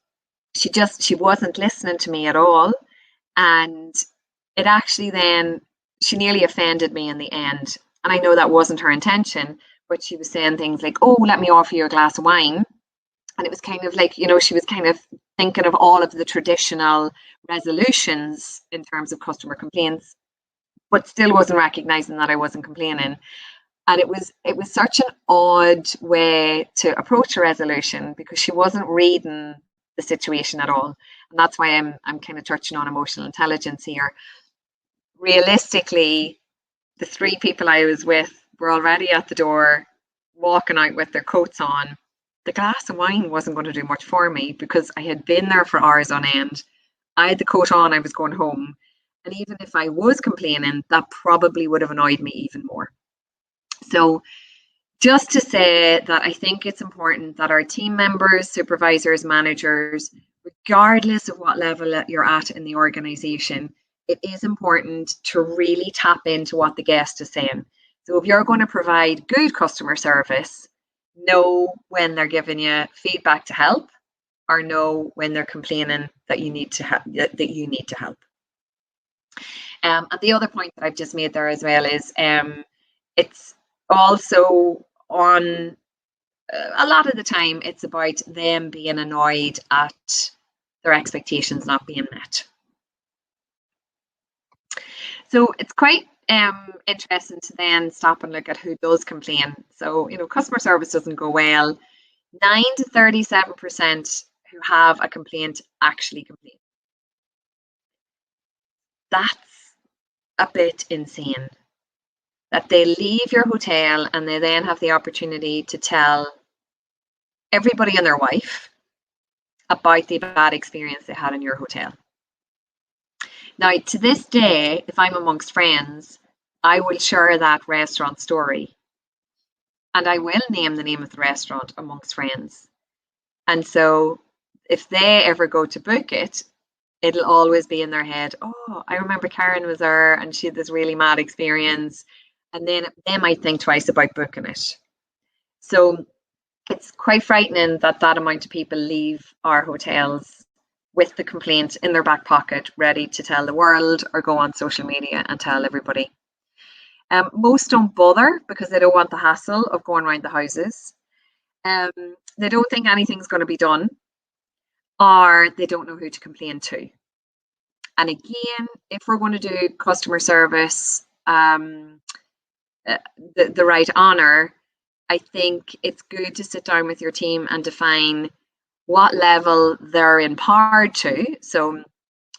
she wasn't listening to me at all. And it actually then, she nearly offended me in the end. And I know that wasn't her intention, but she was saying things like, oh, let me offer you a glass of wine. And it was kind of like, you know, she was kind of thinking of all of the traditional resolutions in terms of customer complaints, but still wasn't recognizing that I wasn't complaining. And it was such an odd way to approach a resolution because she wasn't reading the situation at all. And that's why I'm kind of touching on emotional intelligence here. Realistically, the three people I was with were already at the door, walking out with their coats on. The glass of wine wasn't going to do much for me because I had been there for hours on end. I had the coat on, I was going home. And even if I was complaining, that probably would have annoyed me even more. So just to say that I think it's important that our team members, supervisors, managers, regardless of what level you're at in the organization, it is important to really tap into what the guest is saying. So if you're going to provide good customer service, know when they're giving you feedback to help, or know when they're complaining that you need to help. And the other point that I've just made there as well is it's also on a lot of the time it's about them being annoyed at their expectations not being met. So it's quite interesting to then stop and look at who does complain. So, you know, customer service doesn't go well. 9 to 37% who have a complaint actually complain. That's a bit insane. That they leave your hotel and they then have the opportunity to tell everybody and their wife about the bad experience they had in your hotel. Now, to this day, if I'm amongst friends, I will share that restaurant story. And I will name the name of the restaurant amongst friends. And so if they ever go to book it, it'll always be in their head, oh, I remember Karen was there and she had this really mad experience. And then they might think twice about booking it. So it's quite frightening that amount of people leave our hotels with the complaint in their back pocket, ready to tell the world or go on social media and tell everybody. Most don't bother because they don't want the hassle of going around the houses. They don't think anything's going to be done, or they don't know who to complain to. And again, if we're going to do customer service the right honour, I think it's good to sit down with your team and define what level they're empowered to. So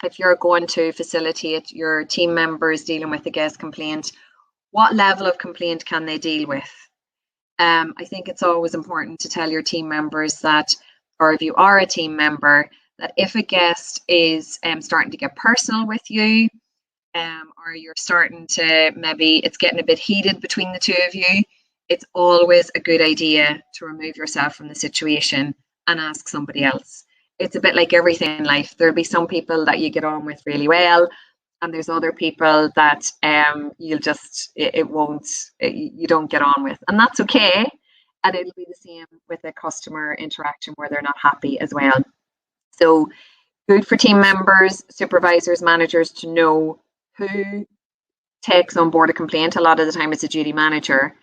if you're going to facilitate your team members dealing with a guest complaint, what level of complaint can they deal with? I think it's always important to tell your team members that, or if you are a team member, that if a guest is starting to get personal with you, or you're starting to, maybe it's getting a bit heated between the two of you, it's always a good idea to remove yourself from the situation and ask somebody else. It's a bit like everything in life. There'll be some people that you get on with really well, and there's other people that you don't get on with, and that's okay. And it'll be the same with a customer interaction where they're not happy as well. So good for team members, supervisors, managers to know who takes on board a complaint, a lot of the time it's a duty manager.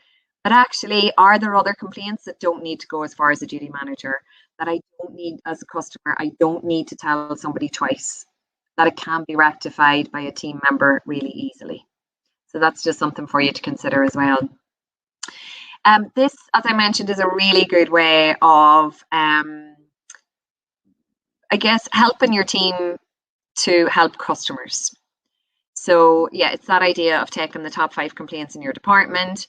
But actually, are there other complaints that don't need to go as far as a duty manager? That I don't need, as a customer, I don't need to tell somebody twice. That it can be rectified by a team member really easily. So that's just something for you to consider as well. This, as I mentioned, is a really good way of, I guess, helping your team to help customers. So yeah, it's that idea of taking the top 5 complaints in your department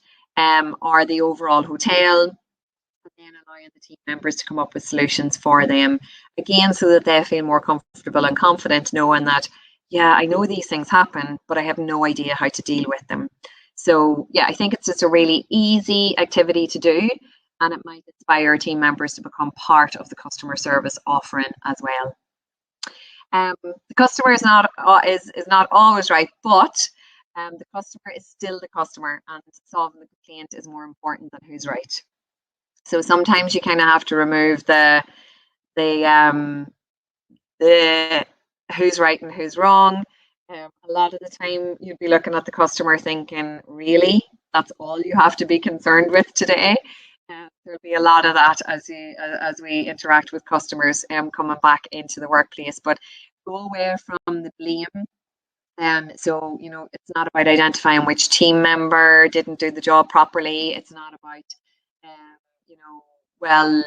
or the overall hotel, and then allowing the team members to come up with solutions for them, again, so that they feel more comfortable and confident knowing that, yeah, I know these things happen, but I have no idea how to deal with them. So yeah, I think it's just a really easy activity to do, and it might inspire team members to become part of the customer service offering as well. The customer is not always right, but the customer is still the customer, and solving the complaint is more important than who's right. So sometimes you kind of have to remove the who's right and who's wrong. A lot of the time you'd be looking at the customer thinking, really, that's all you have to be concerned with today? There'll be a lot of that as we interact with customers coming back into the workplace. But go away from the blame. So, you know, it's not about identifying which team member didn't do the job properly. It's not about, you know, well,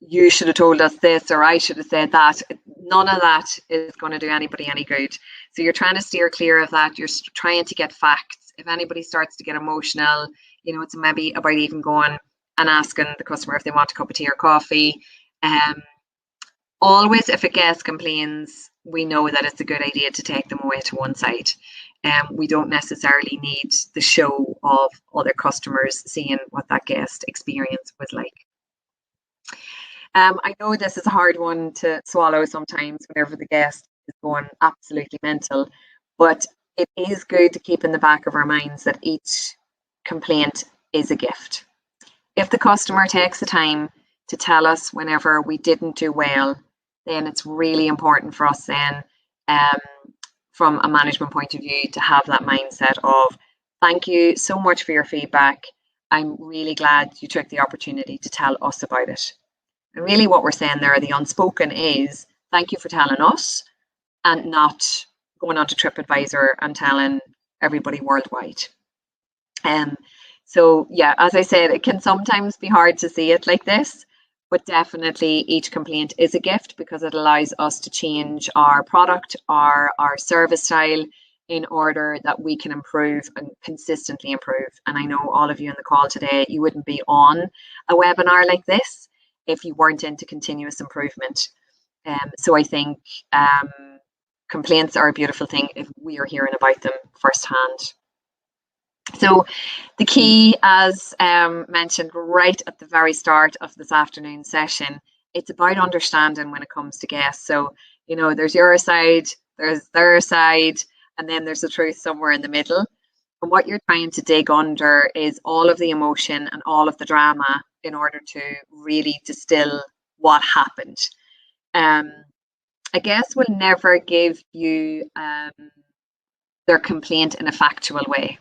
you should have told us this, or I should have said that. None of that is going to do anybody any good. So you're trying to steer clear of that. You're trying to get facts. If anybody starts to get emotional, you know, it's maybe about even going and asking the customer if they want a cup of tea or coffee. Always, if a guest complains, we know that it's a good idea to take them away to one side. We don't necessarily need the show of other customers seeing what that guest experience was like. I know this is a hard one to swallow sometimes whenever the guest is going absolutely mental, but it is good to keep in the back of our minds that each complaint is a gift. If the customer takes the time to tell us whenever we didn't do well, then it's really important for us then, from a management point of view, to have that mindset of, thank you so much for your feedback. I'm really glad you took the opportunity to tell us about it. And really what we're saying there, the unspoken, is thank you for telling us, and not going on to TripAdvisor and telling everybody worldwide. So yeah, as I said, it can sometimes be hard to see it like this, but definitely each complaint is a gift, because it allows us to change our product or our service style in order that we can improve and consistently improve. And I know all of you on the call today, you wouldn't be on a webinar like this if you weren't into continuous improvement. So I think complaints are a beautiful thing if we are hearing about them firsthand. So the key, as mentioned right at the very start of this afternoon session, it's about understanding when it comes to guests. So, you know, there's your side, there's their side, and then there's the truth somewhere in the middle. And what you're trying to dig under is all of the emotion and all of the drama in order to really distill what happened. A guest will never give you their complaint in a factual way.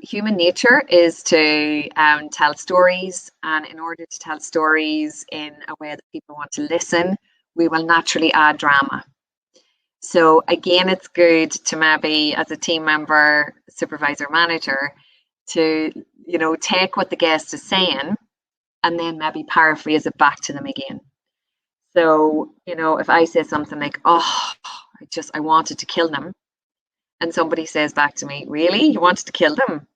Human nature is to tell stories, and in order to tell stories in a way that people want to listen, we will naturally add drama. So again, it's good to maybe, as a team member, supervisor, manager, to, you know, take what the guest is saying and then maybe paraphrase it back to them again. So, you know, if I say something like, oh, I wanted to kill them, and somebody says back to me, really? You wanted to kill them?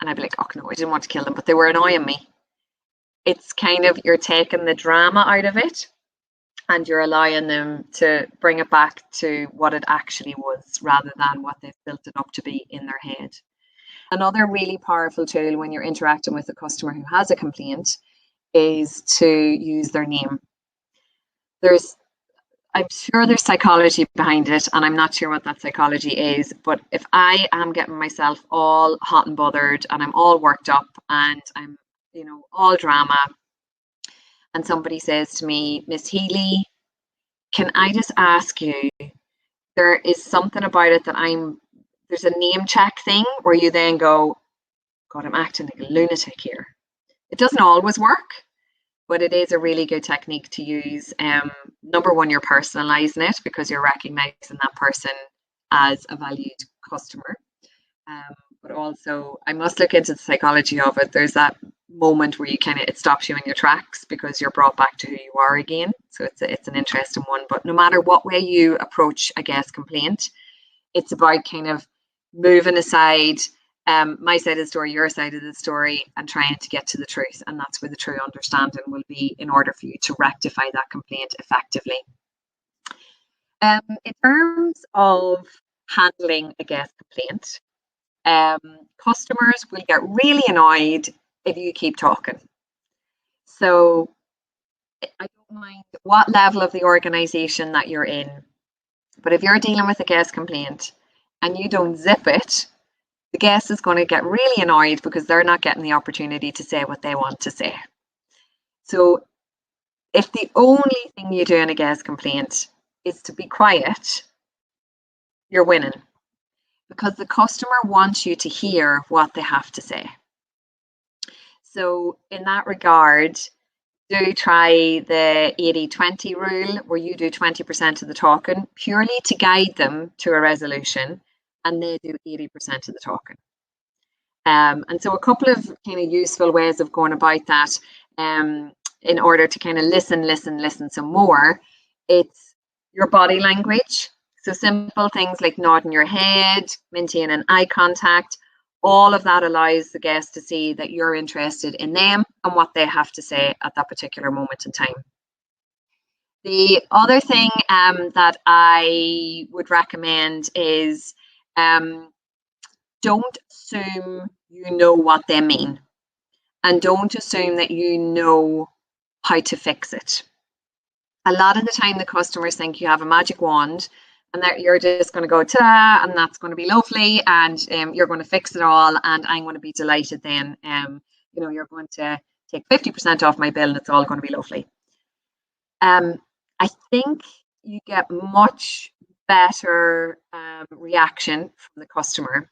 And I'd be like, oh no, I didn't want to kill them, but they were annoying me. It's kind of, you're taking the drama out of it and you're allowing them to bring it back to what it actually was, rather than what they've built it up to be in their head. Another really powerful tool when you're interacting with a customer who has a complaint is to use their name. I'm sure there's psychology behind it, and I'm not sure what that psychology is, but if I am getting myself all hot and bothered and I'm all worked up and I'm, you know, all drama, and somebody says to me, Miss Healy, can I just ask you, there is something about it that I'm there's a name check thing where you then go, God, I'm acting like a lunatic here. It doesn't always work, but it is a really good technique to use. Number one, you're personalizing it because you're recognizing that person as a valued customer. But also, I must look into the psychology of it. There's that moment where it stops you in your tracks because you're brought back to who you are again. So it's an interesting one. But no matter what way you approach a guest complaint, it's about kind of moving aside my side of the story, your side of the story, and trying to get to the truth. And that's where the true understanding will be in order for you to rectify that complaint effectively. In terms of handling a guest complaint, customers will get really annoyed if you keep talking. So I don't mind what level of the organization that you're in, but if you're dealing with a guest complaint and you don't zip it, the guest is going to get really annoyed because they're not getting the opportunity to say what they want to say. So if the only thing you do in a guest complaint is to be quiet, you're winning, because the customer wants you to hear what they have to say. So in that regard, do try the 80-20 rule, where you do 20% of the talking purely to guide them to a resolution, and they do 80% of the talking. And so a couple of kind of useful ways of going about that, in order to kind of listen some more, it's your body language. So simple things like nodding your head, maintaining eye contact, all of that allows the guest to see that you're interested in them and what they have to say at that particular moment in time. The other thing that I would recommend is don't assume you know what they mean, and don't assume that you know how to fix it. A lot of the time the customers think you have a magic wand and that you're just going to go ta-da, and that's going to be lovely, and you're going to fix it all, and I'm going to be delighted then. You're going to take 50% off my bill and it's all going to be lovely. I think you get much better reaction from the customer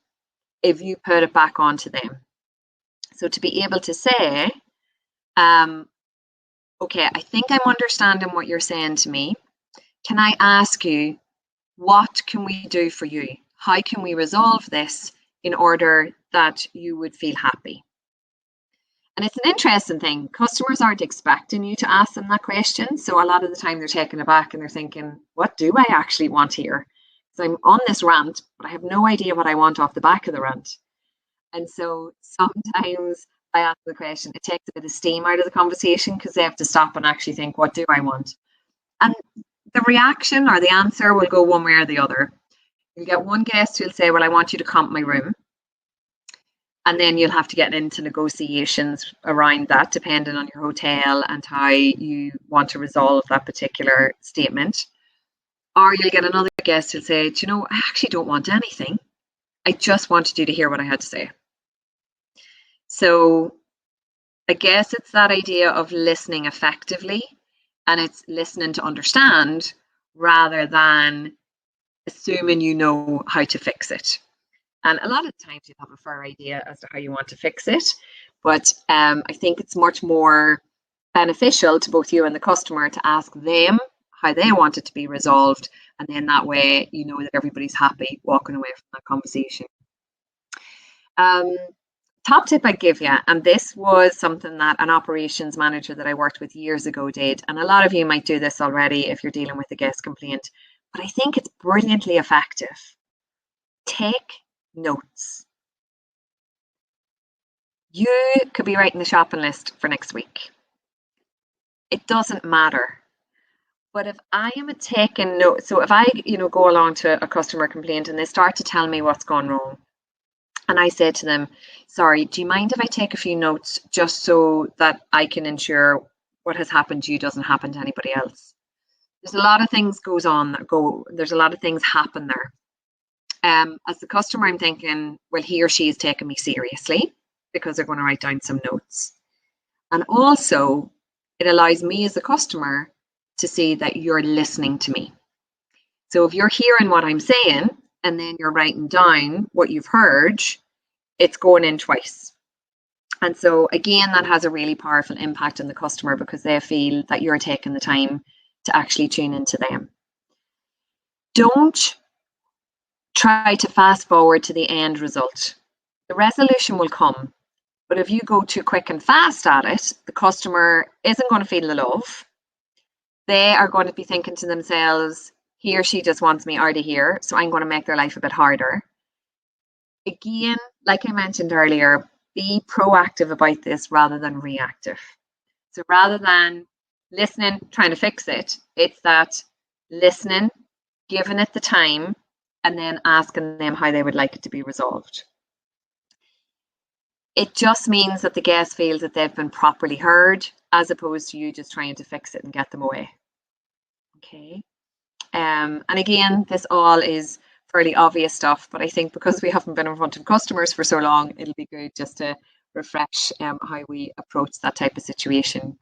if you put it back onto them. So to be able to say, okay, I think I'm understanding what you're saying to me. Can I ask you, what can we do for you? How can we resolve this in order that you would feel happy? And it's an interesting thing. Customers aren't expecting you to ask them that question. So a lot of the time they're taken aback and they're thinking, what do I actually want here? Because I'm on this rant, but I have no idea what I want off the back of the rant. And so sometimes I ask the question, it takes a bit of steam out of the conversation because they have to stop and actually think, what do I want? And the reaction or the answer will go one way or the other. You'll get one guest who'll say, well, I want you to comp my room. And then you'll have to get into negotiations around that, depending on your hotel and how you want to resolve that particular statement. Or you'll get another guest who'll say, do you know, I actually don't want anything. I just wanted you to hear what I had to say. So I guess it's that idea of listening effectively, and it's listening to understand rather than assuming you know how to fix it. And a lot of times you have a fair idea as to how you want to fix it, but I think it's much more beneficial to both you and the customer to ask them how they want it to be resolved, and then that way you know that everybody's happy walking away from that conversation. Top tip I'd give you, and this was something that an operations manager that I worked with years ago did, and a lot of you might do this already if you're dealing with a guest complaint, but I think it's brilliantly effective. Take notes. You could be writing the shopping list for next week. It doesn't matter. But if I am taking notes, so if I go along to a customer complaint and they start to tell me what's gone wrong, and I say to them, sorry, do you mind if I take a few notes just so that I can ensure what has happened to you doesn't happen to anybody else? There's a lot of things there's a lot of things happen there. As the customer, I'm thinking, well, he or she is taking me seriously because they're going to write down some notes. And also, it allows me as a customer to see that you're listening to me. So if you're hearing what I'm saying and then you're writing down what you've heard, it's going in twice. And so again, that has a really powerful impact on the customer because they feel that you're taking the time to actually tune into them. Don't try to fast forward to the end result. The resolution will come, but if you go too quick and fast at it, the customer isn't going to feel the love. They are going to be thinking to themselves, he or she just wants me out of here, so I'm going to make their life a bit harder. Again, like I mentioned earlier, be proactive about this rather than reactive. So rather than listening, trying to fix it, it's that listening, giving it the time, and then asking them how they would like it to be resolved. It just means that the guest feels that they've been properly heard, as opposed to you just trying to fix it and get them away. Okay. And again, this all is fairly obvious stuff, but I think because we haven't been in front of customers for so long, it'll be good just to refresh how we approach that type of situation.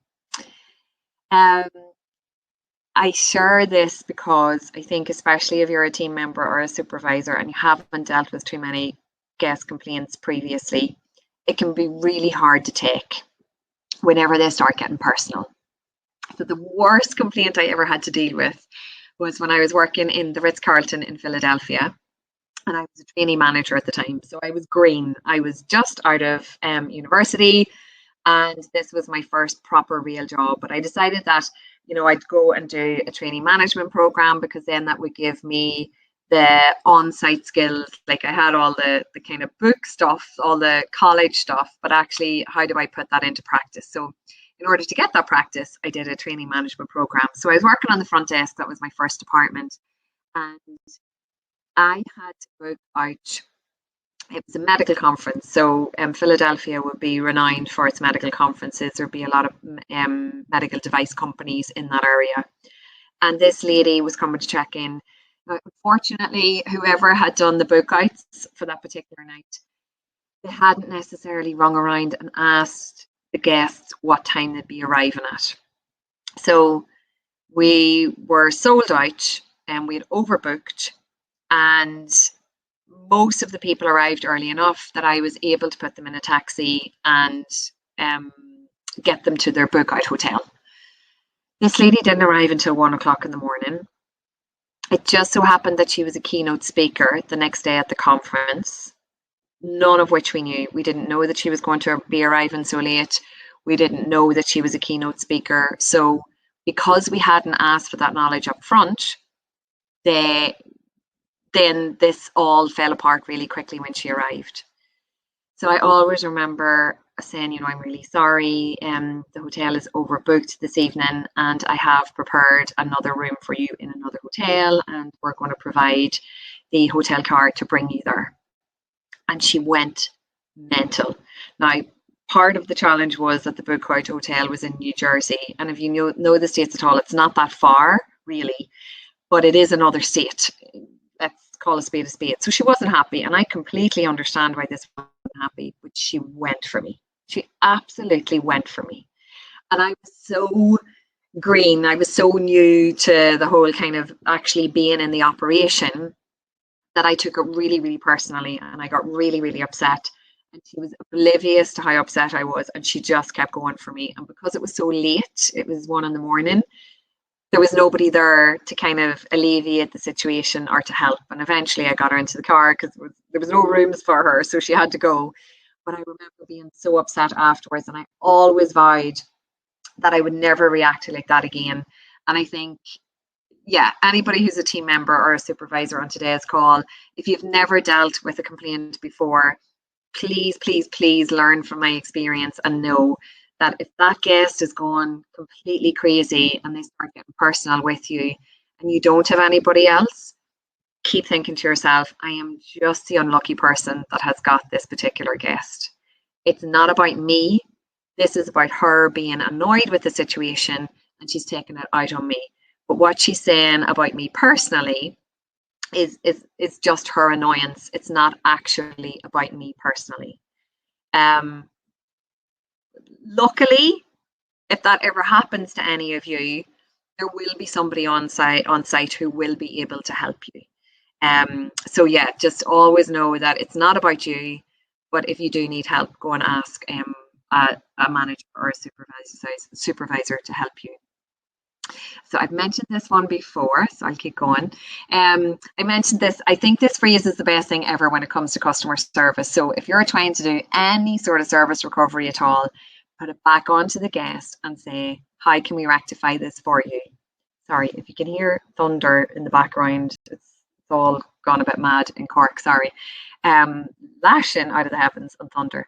I share this because I think, especially if you're a team member or a supervisor and you haven't dealt with too many guest complaints previously, it can be really hard to take whenever they start getting personal. So the worst complaint I ever had to deal with was when I was working in the Ritz-Carlton in Philadelphia, and I was a trainee manager at the time. So I was green. I was just out of university, and this was my first proper real job. But I decided that, I'd go and do a trainee management program because then that would give me the on-site skills. Like I had all the kind of book stuff, all the college stuff, but actually, how do I put that into practice? So in order to get that practice, I did a training management program. So I was working on the front desk. That was my first department. And I had to book out, it was a medical conference. So Philadelphia would be renowned for its medical conferences. There'd be a lot of medical device companies in that area. And this lady was coming to check in. Now, unfortunately, whoever had done the book outs for that particular night, they hadn't necessarily rung around and asked the guests what time they'd be arriving at. So we were sold out and we had overbooked, and most of the people arrived early enough that I was able to put them in a taxi and get them to their book out hotel. This lady didn't arrive until 1 o'clock in the morning. It just so happened that she was a keynote speaker the next day at the conference, none of which we knew. We didn't know that she was going to be arriving so late. We didn't know that she was a keynote speaker. So because we hadn't asked for that knowledge up front, then this all fell apart really quickly when she arrived. So I always remember saying, I'm really sorry. The hotel is overbooked this evening, and I have prepared another room for you in another hotel, and we're going to provide the hotel car to bring you there. And she went mental. Now, part of the challenge was that the book out hotel was in New Jersey, and if you know the States at all, it's not that far really, but it is another state. Let's call a spade a spade. So she wasn't happy, and I completely understand why this wasn't happy, but she went for me. She absolutely went for me. And I was so green. I was so new to the whole kind of actually being in the operation that I took it really, really personally, and I got really, really upset. And she was oblivious to how upset I was, and she just kept going for me. And because it was so late, it was 1 a.m, there was nobody there to kind of alleviate the situation or to help. And eventually I got her into the car because there was no rooms for her, so she had to go. But I remember being so upset afterwards, and I always vowed that I would never react to like that again. And I think, anybody who's a team member or a supervisor on today's call, if you've never dealt with a complaint before, please, please, please learn from my experience and know that if that guest is gone completely crazy and they start getting personal with you and you don't have anybody else, keep thinking to yourself, I am just the unlucky person that has got this particular guest. It's not about me. This is about her being annoyed with the situation and she's taking it out on me. But what she's saying about me personally is just her annoyance. It's not actually about me personally. Luckily, if that ever happens to any of you, there will be somebody on site who will be able to help you. So yeah, just always know that it's not about you, but if you do need help, go and ask a manager or a supervisor to help you. So I've mentioned this one before, so I'll keep going. I mentioned this. I think this phrase is the best thing ever when it comes to customer service. So if you're trying to do any sort of service recovery at all, put it back onto the guest and say, how can we rectify this for you? Sorry, if you can hear thunder in the background, it's all gone a bit mad in Cork, sorry. Lashing out of the heavens and thunder.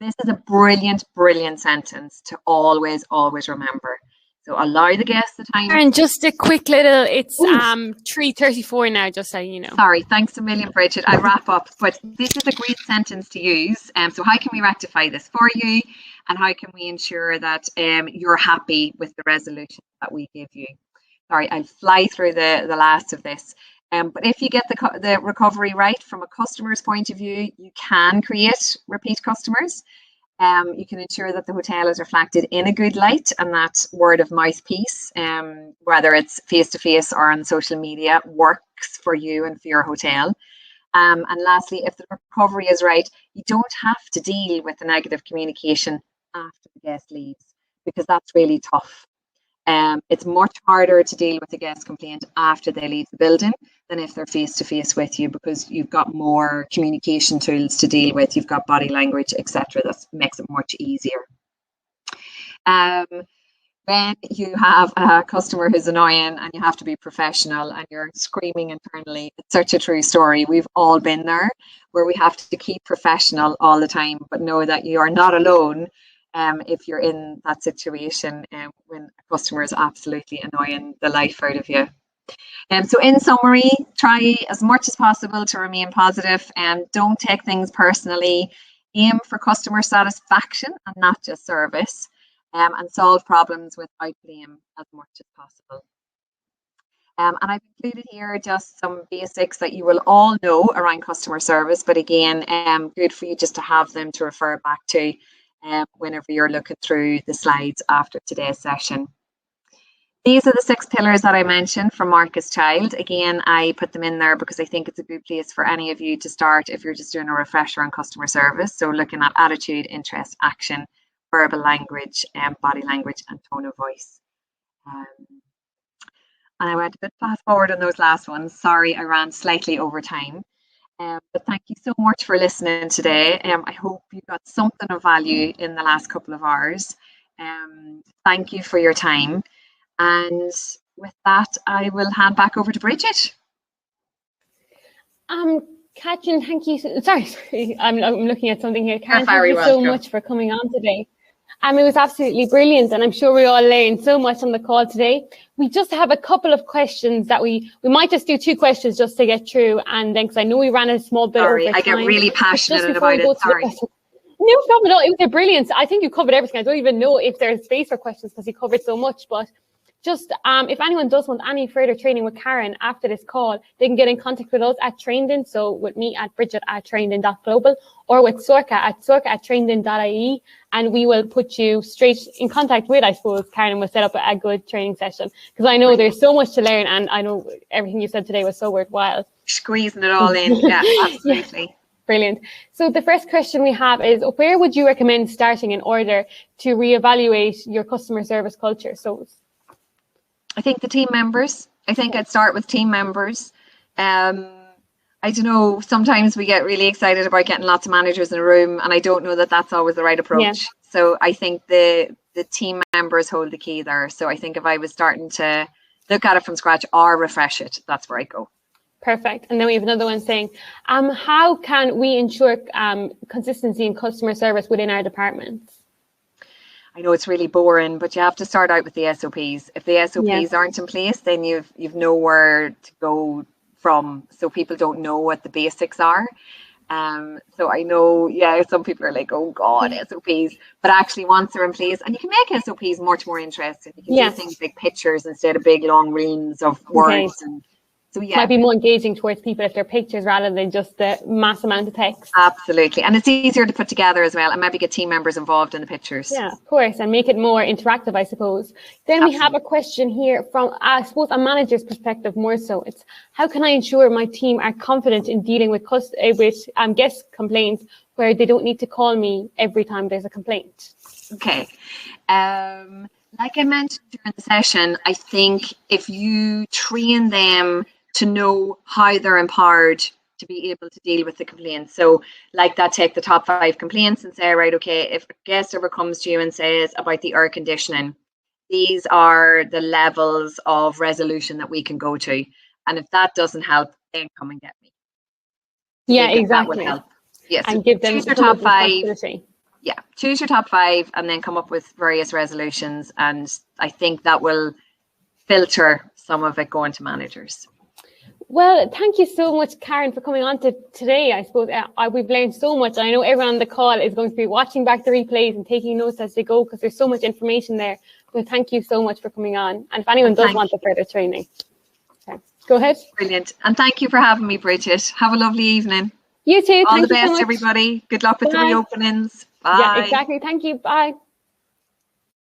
This is a brilliant, brilliant sentence to always, always remember. So allow the guests the time. And just a quick little, it's 3:34 now, just so you know. Sorry, thanks a million, Bridget. I'll wrap up, but this is a great sentence to use. So how can we rectify this for you? And how can we ensure that you're happy with the resolution that we give you? Sorry, I'll fly through the last of this. But if you get the recovery right from a customer's point of view, you can create repeat customers. You can ensure that the hotel is reflected in a good light, and that word of mouth piece, whether it's face-to-face or on social media, works for you and for your hotel. And lastly, if the recovery is right, you don't have to deal with the negative communication after the guest leaves, because that's really tough. It's much harder to deal with a guest complaint after they leave the building than if they're face-to-face with you, because you've got more communication tools to deal with, you've got body language, etc. That makes it much easier. When you have a customer who's annoying and you have to be professional and you're screaming internally, it's such a true story. We've all been there, where we have to keep professional all the time, but know that you are not alone. If you're in that situation when a customer is absolutely annoying the life out of you. So in summary, try as much as possible to remain positive and don't take things personally. Aim for customer satisfaction and not just service, and solve problems without blame as much as possible. And I've included here just some basics that you will all know around customer service, but again, good for you just to have them to refer back to whenever you're looking through the slides after today's session. These are the 6 pillars that I mentioned from Marcus Child. Again, I put them in there because I think it's a good place for any of you to start if you're just doing a refresher on customer service. So looking at attitude, interest, action, verbal language, body language, and tone of voice. And I went a bit fast forward on those last ones. Sorry, I ran slightly over time. But thank you so much for listening today. I hope you got something of value in the last couple of hours. Thank you for your time. And with that, I will hand back over to Bridget. Katrin, thank you. Sorry, I'm looking at something here. Karen, thank you so much for coming on today. It was absolutely brilliant, and I'm sure we all learned so much on the call today. We just have a couple of questions that we might just do 2 questions just to get through, and then because I know we ran a small bit over time. I get really passionate about it. Sorry. No problem at all. It was brilliant. I think you covered everything. I don't even know if there's space for questions because you covered so much, but just if anyone does want any further training with Karen after this call, they can get in contact with us at Trainedin, so with me at Bridget@trainedin.global, or with Sorka at trainedin.ie, and we will put you straight in contact with, I suppose, Karen, and we'll set up a good training session, because I know there's so much to learn, and I know everything you said today was so worthwhile. Squeezing it all in, yeah, absolutely. Yeah. Brilliant. So the first question we have is, where would you recommend starting in order to reevaluate your customer service culture? So I think the team members. I think I'd start with team members. I don't know, sometimes we get really excited about getting lots of managers in a room, and I don't know that that's always the right approach. Yeah. So I think the team members hold the key there. So I think if I was starting to look at it from scratch or refresh it, that's where I go. Perfect. And then we have another one saying, how can we ensure consistency in customer service within our departments? I know it's really boring, but you have to start out with the SOPs. If the SOPs aren't in place, then you've nowhere to go from. So people don't know what the basics are. So I know, some people are like, oh God, SOPs. But actually, once they're in place, and you can make SOPs much more interesting. You can do things like pictures instead of big long reams of words. And So Might be more engaging towards people if they're pictures rather than just the mass amount of text. Absolutely. And it's easier to put together as well, and maybe get team members involved in the pictures. Yeah, of course, and make it more interactive, I suppose. Then we have a question here from, I suppose, a manager's perspective more so. It's, how can I ensure my team are confident in dealing with guest complaints where they don't need to call me every time there's a complaint? Okay. Like I mentioned during the session, I think if you train them to know how they're empowered to be able to deal with the complaints. So like that, take the top 5 complaints and say, right, okay, if a guest ever comes to you and says about the air conditioning, these are the levels of resolution that we can go to. And if that doesn't help, then come and get me. Yeah, exactly. That will help. Yes. And give them choose your top 5. Yeah, choose your top 5 and then come up with various resolutions. And I think that will filter some of it going to managers. Well, thank you so much, Karen, for coming on today. I suppose we've learned so much. I know everyone on the call is going to be watching back the replays and taking notes as they go because there's so much information there. But thank you so much for coming on. And if anyone does want the further training, okay, go ahead. Brilliant. And thank you for having me, Bridget. Have a lovely evening. You too. All the best, everybody. Good luck with the reopenings. Bye. Yeah, exactly. Thank you. Bye.